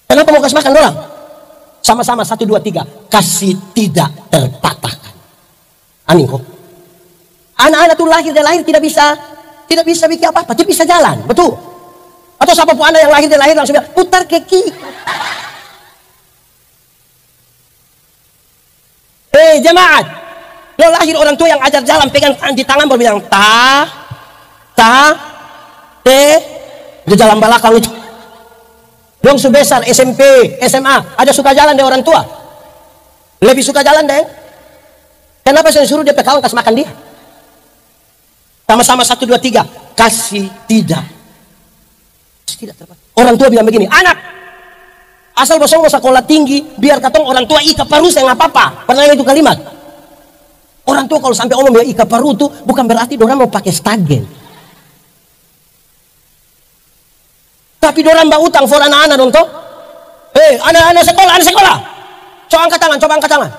Kenapa mau kasih makan orang? Sama-sama 1, 2, 3. Kasih tidak terpatahkan. Aneh kok. Anak-anak tuh lahir tidak bisa bikin apa-apa, dia bisa jalan, betul? Atau siapa pun anak yang lahir langsung bilang putar ke kiri. Jemaat, lo lahir orang tua yang ajar jalan, pegang di tangan baru bilang di jalan belakang itu. Dong su besar SMP, SMA, ada suka jalan deh orang tua. Lebih suka jalan deh. Kenapa saya suruh dia kawan kasih makan dia? Sama-sama 1, 2, 3. Kasih tidak terpatah. Orang tua bilang begini, anak, asal bosong sekolah tinggi, biar katong orang tua ika paru saya nggak apa-apa. Pernah itu kalimat? Orang tua kalau sampai omong ika paru itu bukan berarti dorang mau pakai stagen. Tapi dorang mbak utang for anak-anak dong toh. Anak-anak sekolah. Coba angkat tangan.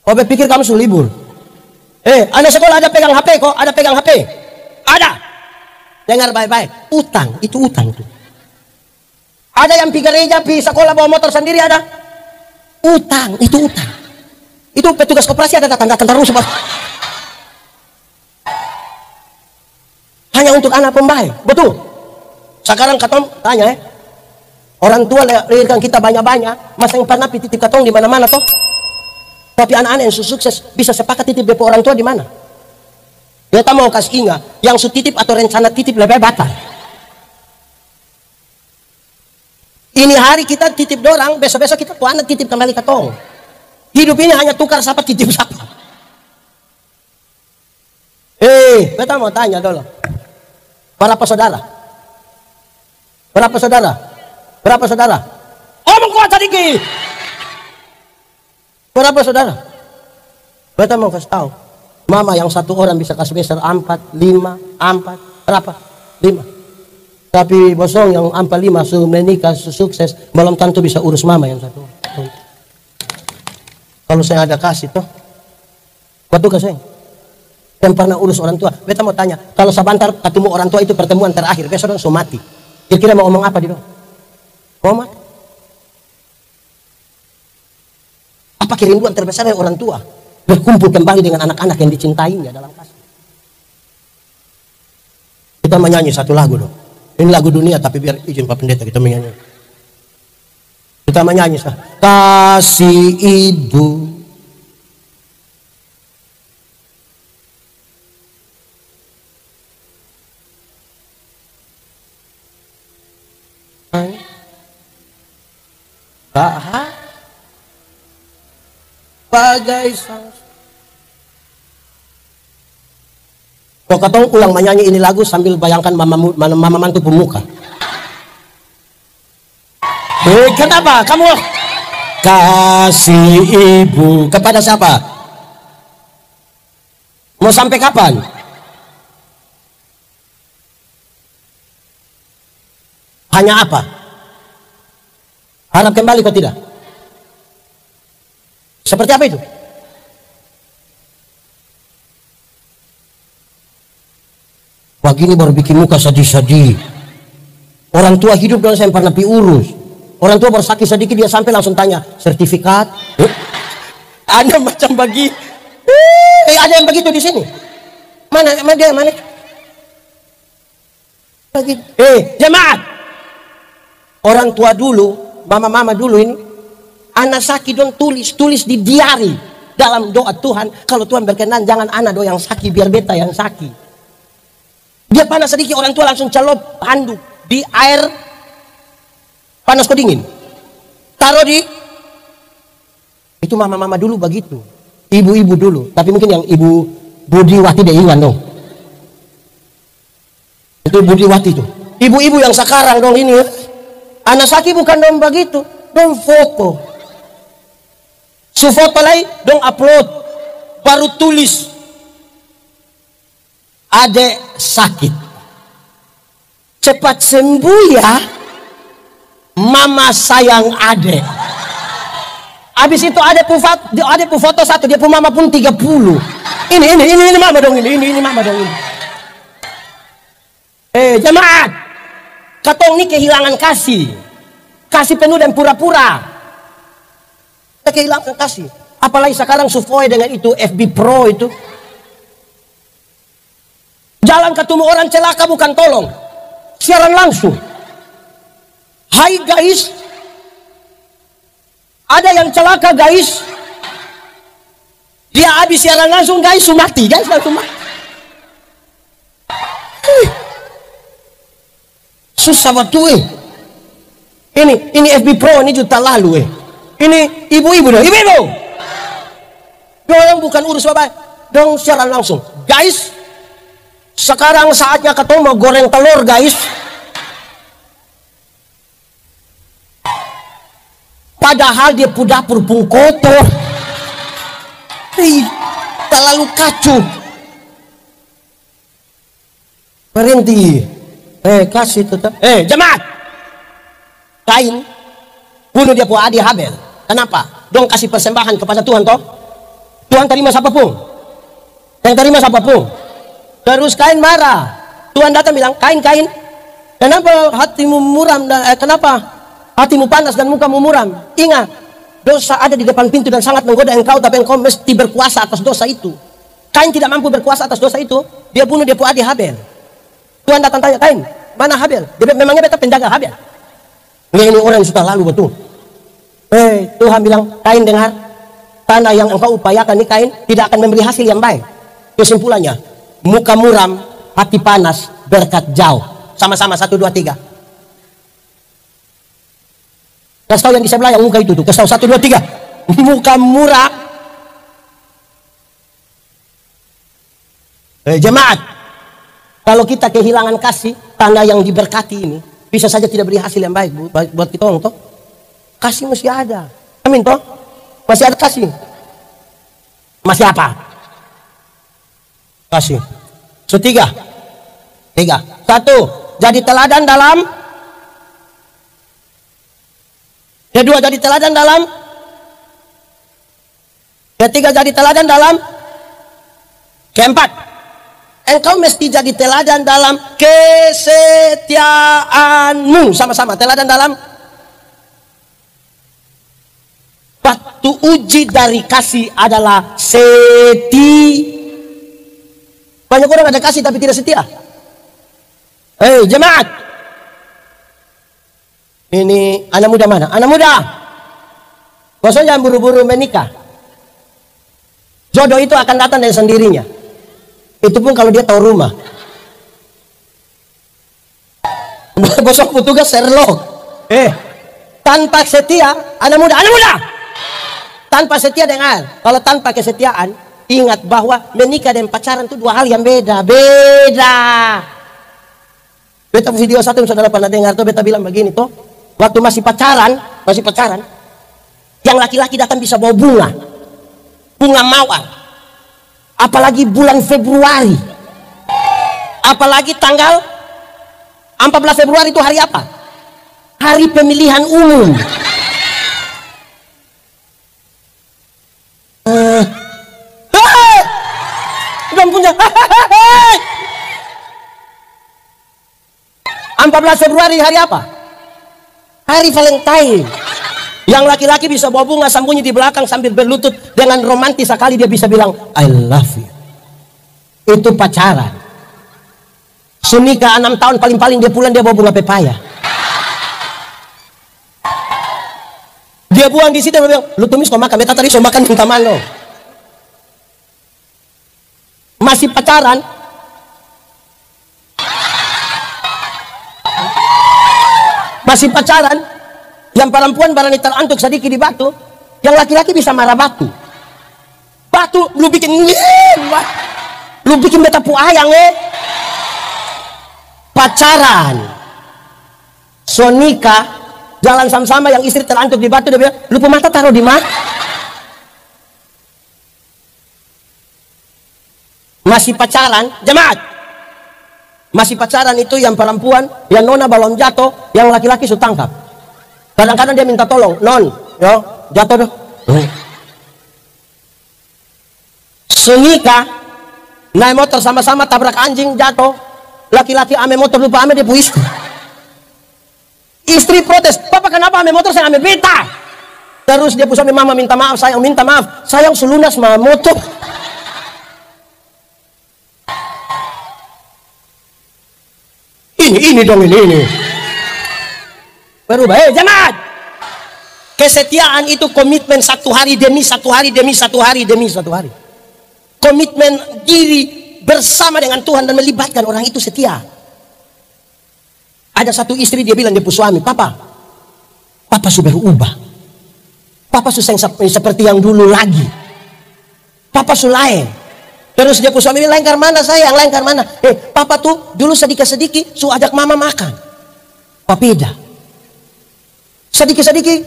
Oh, pikir kamu suruh libur. Anak sekolah ada pegang HP kok, ada pegang HP. Ada. Dengar baik-baik, utang, itu utang tuh. Ada yang pergi gereja, pergi sekolah bawa motor sendiri ada. Utang, itu utang. Itu petugas koperasi ada datang terus. Hanya untuk anak pembaik, betul. Sekarang katong tanya orang tua lahirkan kita banyak-banyak, masa yang pernah titip katong di mana-mana toh? Tapi anak-anak yang sukses bisa sepakat titip depo orang tua di mana? Dia tak mau kasih ingat yang su titip atau rencana titip lebih batal. Ini hari kita titip dorang, besok-besok kita puan titip kembali ke tong. Hidup ini hanya tukar siapa titip siapa. Kita mau tanya dulu. Berapa saudara? Omong kuat sedikit. Berapa saudara? Kita mau kasih tahu. Mama yang satu orang bisa kasih besar 4, 5, 4, berapa? 5. Tapi bosong yang 4, 5 suruh menikah sukses, belum tentu bisa urus mama yang satu. Kalau saya ada kasih toh, betul gak saya? Yang pernah urus orang tua. Beta mau tanya, kalau sebentar ketemu orang tua itu pertemuan terakhir, besok langsung mati. Kira-kira mau ngomong apa di dong? Mau mati? Apa kerinduan terbesar dari orang tua? Berkumpul kembali dengan anak-anak yang dicintainya dalam kasih. Kita menyanyi satu lagu dong. Ini lagu dunia tapi biar izin Pak Pendeta kita menyanyi. Kita menyanyi kasih ibu. Bagai kok katong ulang menyanyi ini lagu sambil bayangkan mama mantu pemuka. Kenapa kamu kasih ibu kepada siapa? Mau sampai kapan? Hanya apa? Harap kembali kok tidak? Seperti apa itu? Begini baru bikin muka sedih-sedih. Orang tua hidup dan saya pernah urus. Orang tua baru sakit sedikit dia sampai langsung tanya, sertifikat? Ada macam bagi. Ada yang begitu di sini. Mana dia mana? Begitu. Jemaat. Orang tua dulu, mama-mama dulu ini, anak sakit dong tulis di diari dalam doa Tuhan. Kalau Tuhan berkenan jangan anak do yang sakit, biar beta yang sakit. Dia panas sedikit orang tua langsung celop handuk di air panas kok dingin. Taruh di itu mama-mama dulu begitu. Ibu-ibu dulu, tapi mungkin yang ibu Budiwati deh Iwan dong. Itu Budiwati tuh. Ibu-ibu yang sekarang dong ini ya. Anak sakit bukan dong begitu, dong foto. Foto lagi dong upload. Baru tulis adek sakit. Cepat sembuh ya. Mama sayang adek. Habis itu ada foto satu, dia pun mama pun 30. Ini mama dong ini mama dong ini. Jemaat, katong ini kehilangan kasih penuh dan pura-pura. Kita kehilangan kasih. Apalagi sekarang sufoi dengan itu FB Pro itu. Jalan ketemu orang celaka bukan tolong, siaran langsung. Hai guys, ada yang celaka guys. Dia habis siaran langsung guys, mati guys langsung mati. Susah waktu Ini FB Pro ini juta lalu Ini ibu-ibu dong, ibu-ibu. Dong bukan urus apa, dong siaran langsung. Guys, sekarang saatnya ketemu mau goreng telur guys. Padahal dia dapur pun kotor. Terlalu kacau. Berhenti. Kasih tetap. Jemaat. Kain bunuh dia punya adik Habel. Kenapa? Dong kasih persembahan kepada Tuhan toh. Tuhan terima siapapun. Yang terima siapapun. Terus Kain marah. Tuhan datang bilang, Kain, kenapa hatimu muram? Kenapa hatimu panas dan mukamu muram? Ingat, dosa ada di depan pintu dan sangat menggoda engkau, tapi engkau mesti berkuasa atas dosa itu. Kain tidak mampu berkuasa atas dosa itu. Dia bunuh dia punya adik Habel. Tuhan datang tanya, Kain, mana Habel? Memangnya beta penjaga Habel? Ini orang yang sudah lalu betul. Tuhan bilang, Kain dengar, tanah yang engkau upayakan ini Kain tidak akan memberi hasil yang baik. Kesimpulannya, muka muram, hati panas, berkat jauh. Sama-sama 1, 2, 3. Kasih tahu yang di sebelah yang muka itu tuh. Kasih tahu 1, 2, 3. Muka murah. Jemaat, kalau kita kehilangan kasih, tanda yang diberkati ini bisa saja tidak beri hasil yang baik buat kita orang toh. Kasih masih ada. Amin toh? Masih ada kasih. Masih apa? Kasih. Tiga. 1. Jadi teladan dalam. Kedua, jadi teladan dalam. Ketiga, jadi teladan dalam. Keempat, engkau mesti jadi teladan dalam kesetiaanmu. Sama-sama, teladan dalam. Batu uji dari kasih adalah Banyak orang ada kasih tapi tidak setia. Jemaat, ini anak muda mana? Anak muda, kau jangan buru-buru menikah. Jodoh itu akan datang dari sendirinya. Itu pun kalau dia tahu rumah. Bosok petugas Sherlock. Tanpa setia, anak muda. Tanpa setia, dengar. Kalau tanpa kesetiaan, ingat bahwa menikah dan pacaran itu dua hal yang beda. Beta video satu yang saudara pernah dengar tuh, beta bilang begini tuh. Waktu masih pacaran, yang laki-laki datang bisa bawa bunga mawar. Apalagi bulan Februari. Apalagi tanggal 14 Februari itu hari apa? Hari pemilihan umum. Belum punya. 14 Februari hari apa? Hari Valentine. Yang laki-laki bisa bawa bunga sembunyi di belakang sambil berlutut dengan romantis sekali dia bisa bilang I love you. Itu pacaran. Sunika 6 tahun paling-paling dia pulang dia bawa bunga pepaya. Dia buang di situ dia bilang, lu tumis kau makan, beta tadi so makan minta malo. Masih pacaran. Masih pacaran. Yang perempuan barani terantuk sedikit di batu, yang laki-laki bisa marah batu. Batu lu bikin lu bikin beta pu ayang pacaran. Sonika jalan sama-sama yang istri terantuk di batu dia bilang, lu mata taruh di mana? Masih pacaran, jemaat. Masih pacaran itu yang perempuan, yang nona balon jatuh, yang laki-laki su tangkap. Kadang-kadang dia minta tolong, non, yo, jatuh dong. Senika naik motor sama-sama tabrak anjing jatuh. Laki-laki ame motor lupa ame dia puisi. Istri protes, papa kenapa ame motor saya ame beta? Terus dia pusat mama minta maaf, sayang sulunas mah motor. Ini dong ini. Berubah, jemaat. Kesetiaan itu komitmen satu hari demi satu hari demi satu hari demi satu hari. Komitmen diri bersama dengan Tuhan dan melibatkan orang itu setia. Ada satu istri dia bilang dia pu suami, papa sudah berubah. Papa sudah seperti yang dulu lagi. Papa sudah lain. Terus dia pu suami bilang, lain mana sayang, lain mana? Papa tuh dulu sedikit-sedikit su ajak mama makan. Papeda. Sedikit-sedikit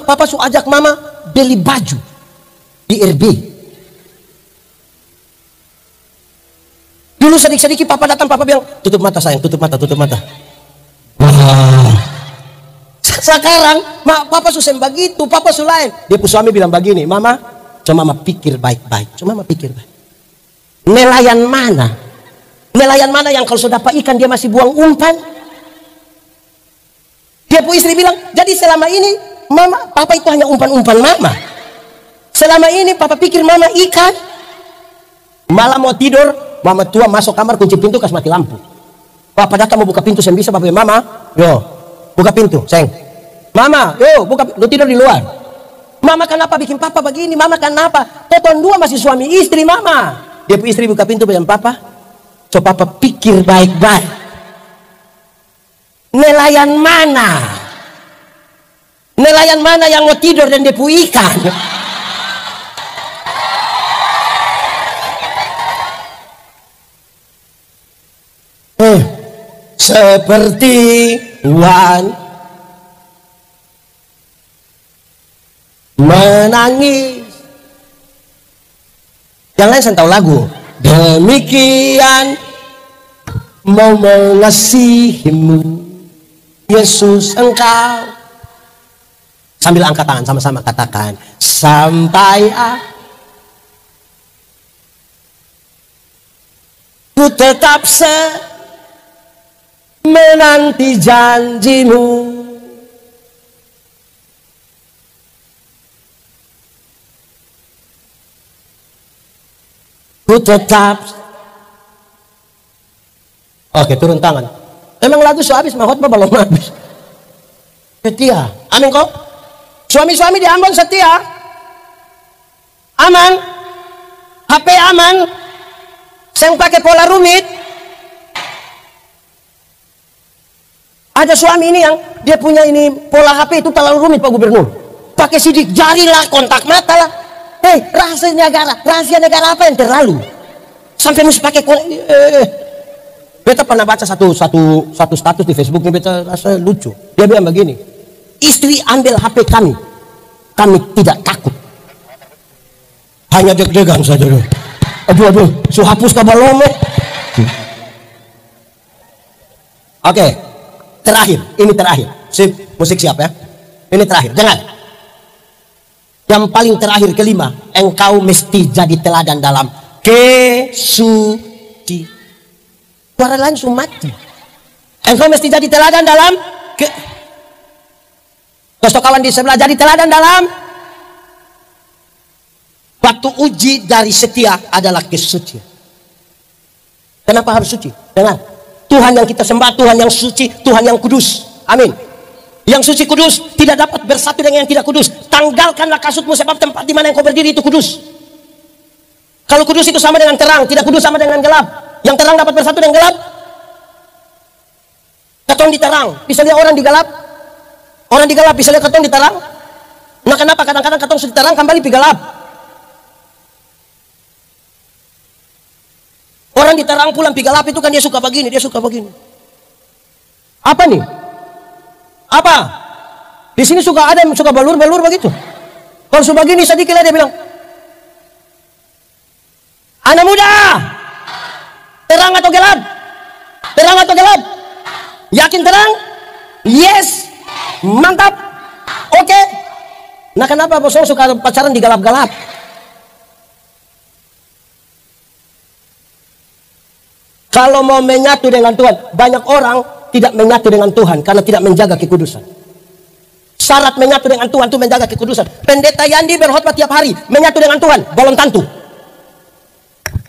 papa su ajak mama beli baju di RB. Dulu sedikit-sedikit papa datang, papa bilang tutup mata sayang, tutup mata. Wah. Sekarang papa su begitu, papa su lain. Dia pu suami bilang begini, mama coba pikir baik-baik, nelayan mana yang kalau sudah dapat ikan dia masih buang umpan? Dia pu istri bilang, jadi selama ini papa itu hanya umpan-umpan mama. Selama ini papa pikir mama ikan. Malam mau tidur, mama tua masuk kamar kunci pintu kasih mati lampu. Papa datang mau buka pintu saya bisa, papa bilang, mama, yo buka pintu, sayang. Mama, yo buka, lu tidur di luar. Mama kenapa bikin papa begini? Mama kenapa? Toton dua masih suami istri mama. Dia pu istri buka pintu bilang, papa, coba papa pikir baik-baik. Nelayan mana yang mau tidur dan dia pu ikan? Seperti wan menangis. Yang lain saya tahu lagu. Demikian mau mengasihimu Yesus engkau. Sambil angkat tangan sama-sama katakan sampai aku tetap menanti janjimu. Ku tetap. Oke, turun tangan. Emang lagu so habis, mahot belum habis. Setia, amin kok. Suami-suami di Ambon setia. Aman. HP aman. Saya pakai pola rumit. Ada suami ini yang dia punya ini pola HP itu terlalu rumit Pak Gubernur. Pakai sidik jari lah, kontak mata lah. Rahasia negara apa yang terlalu? Sampai mesti pakai Beta pernah baca satu status di Facebook ini, beta rasa lucu. Dia bilang begini, istri ambil HP kami tidak takut. Hanya deg-degan saja. Aduh, su hapus kabalome. Oke, ini terakhir. Musik siap ya? Ini terakhir, jangan. Yang paling terakhir kelima, engkau mesti jadi teladan dalam kesudi. Suara lain mati. Engkau mesti jadi teladan dalam kawan di sebelah, jadi teladan dalam waktu uji dari setia adalah kesucian. Kenapa harus suci? Dengar, Tuhan yang kita sembah, Tuhan yang suci, Tuhan yang kudus. Amin. Yang suci kudus tidak dapat bersatu dengan yang tidak kudus. Tanggalkanlah kasutmu, sebab tempat di mana engkau berdiri itu kudus. Kalau kudus itu sama dengan terang, tidak kudus sama dengan gelap. Yang terang dapat bersatu dengan gelap. Katong di terang, bisa lihat orang di gelap. Orang di gelap bisa lihat katong di terang. Nah kenapa kadang-kadang katong sudah terang kembali di gelap? Orang di terang pulang di gelap itu kan dia suka begini, dia suka begini. Apa nih? Apa? Di sini suka ada yang suka balur-balur begitu. Kalau suka begini sedikit dia bilang, anak muda, terang atau gelap? Terang atau gelap? Yakin terang? Yes. Mantap. Oke. Nah kenapa bosong suka pacaran di gelap-gelap? Kalau mau menyatu dengan Tuhan, banyak orang tidak menyatu dengan Tuhan karena tidak menjaga kekudusan. Syarat menyatu dengan Tuhan itu menjaga kekudusan. Pendeta Yandi berkhotbah tiap hari, menyatu dengan Tuhan, belum tentu.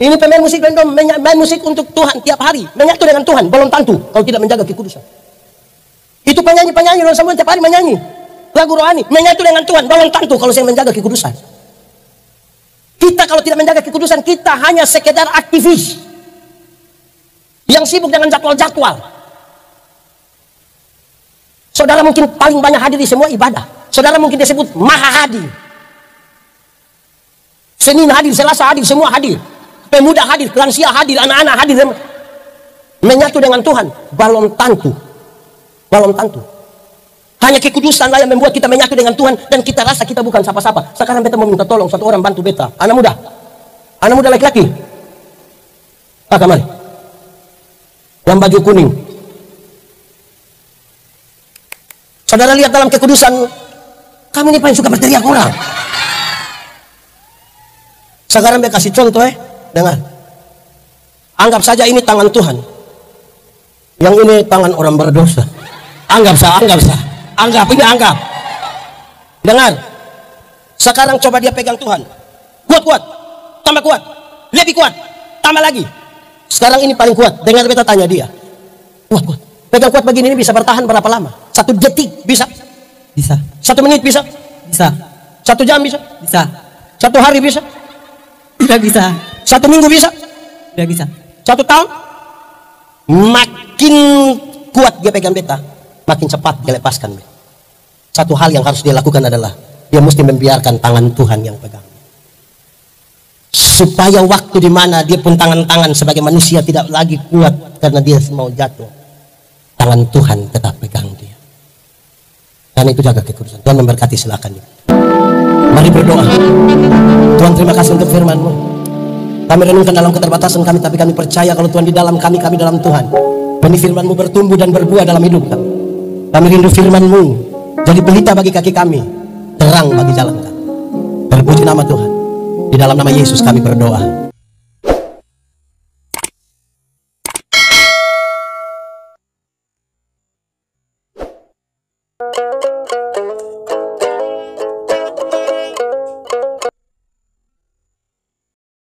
Ini pemain musik random, main musik untuk Tuhan tiap hari, menyatu dengan Tuhan, belum tentu kalau tidak menjaga kekudusan. Itu penyanyi-penyanyi orang semua tiap hari menyanyi lagu rohani, menyatu dengan Tuhan, belum tentu kalau saya menjaga kekudusan. Kita kalau tidak menjaga kekudusan, kita hanya sekedar aktivis yang sibuk dengan jadwal-jadwal. Saudara mungkin paling banyak hadir di semua ibadah. Saudara mungkin disebut maha hadir. Senin hadir, Selasa hadir, semua hadir. Pemuda hadir, lansia hadir, anak-anak hadir. Menyatu dengan Tuhan, belum tentu. Belum tentu. Hanya kekudusan lah yang membuat kita menyatu dengan Tuhan dan kita rasa kita bukan siapa-siapa. Sekarang beta mau minta tolong satu orang bantu beta. Anak muda laki-laki. Pak, mari. Yang baju kuning. Saudara lihat dalam kekudusan, kamu ini paling suka berteriak orang. Sekarang saya kasih contoh dengar. Anggap saja ini tangan Tuhan. Yang ini tangan orang berdosa. Anggap. Anggap. Dengar. Sekarang coba dia pegang Tuhan. Kuat. Tambah kuat. Lebih kuat. Tambah lagi. Sekarang ini paling kuat. Dengar beta tanya dia. Kuat. Pegang kuat begini ini bisa bertahan berapa lama? 1 detik bisa? Bisa. 1 menit bisa? Bisa. 1 jam bisa? Bisa. 1 hari bisa? Tidak bisa. 1 minggu bisa? Tidak bisa. 1 tahun? Makin kuat dia pegang beta, makin cepat dia lepaskan. Satu hal yang harus dia lakukan adalah dia mesti membiarkan tangan Tuhan yang pegang. Supaya waktu di mana dia pun tangan-tangan sebagai manusia tidak lagi kuat karena dia mau jatuh, tangan Tuhan tetap pegang dia. Dan itu jaga kekudusan. Tuhan memberkati, silakan. Mari berdoa. Tuhan, terima kasih untuk firman-Mu. Kami renungkan dalam keterbatasan kami, tapi kami percaya kalau Tuhan di dalam kami, kami dalam Tuhan. Benih firman-Mu bertumbuh dan berbuah dalam hidup kami. Kami rindu firman-Mu jadi pelita bagi kaki kami, terang bagi jalan kami. Terpuji nama Tuhan. Di dalam nama Yesus kami berdoa.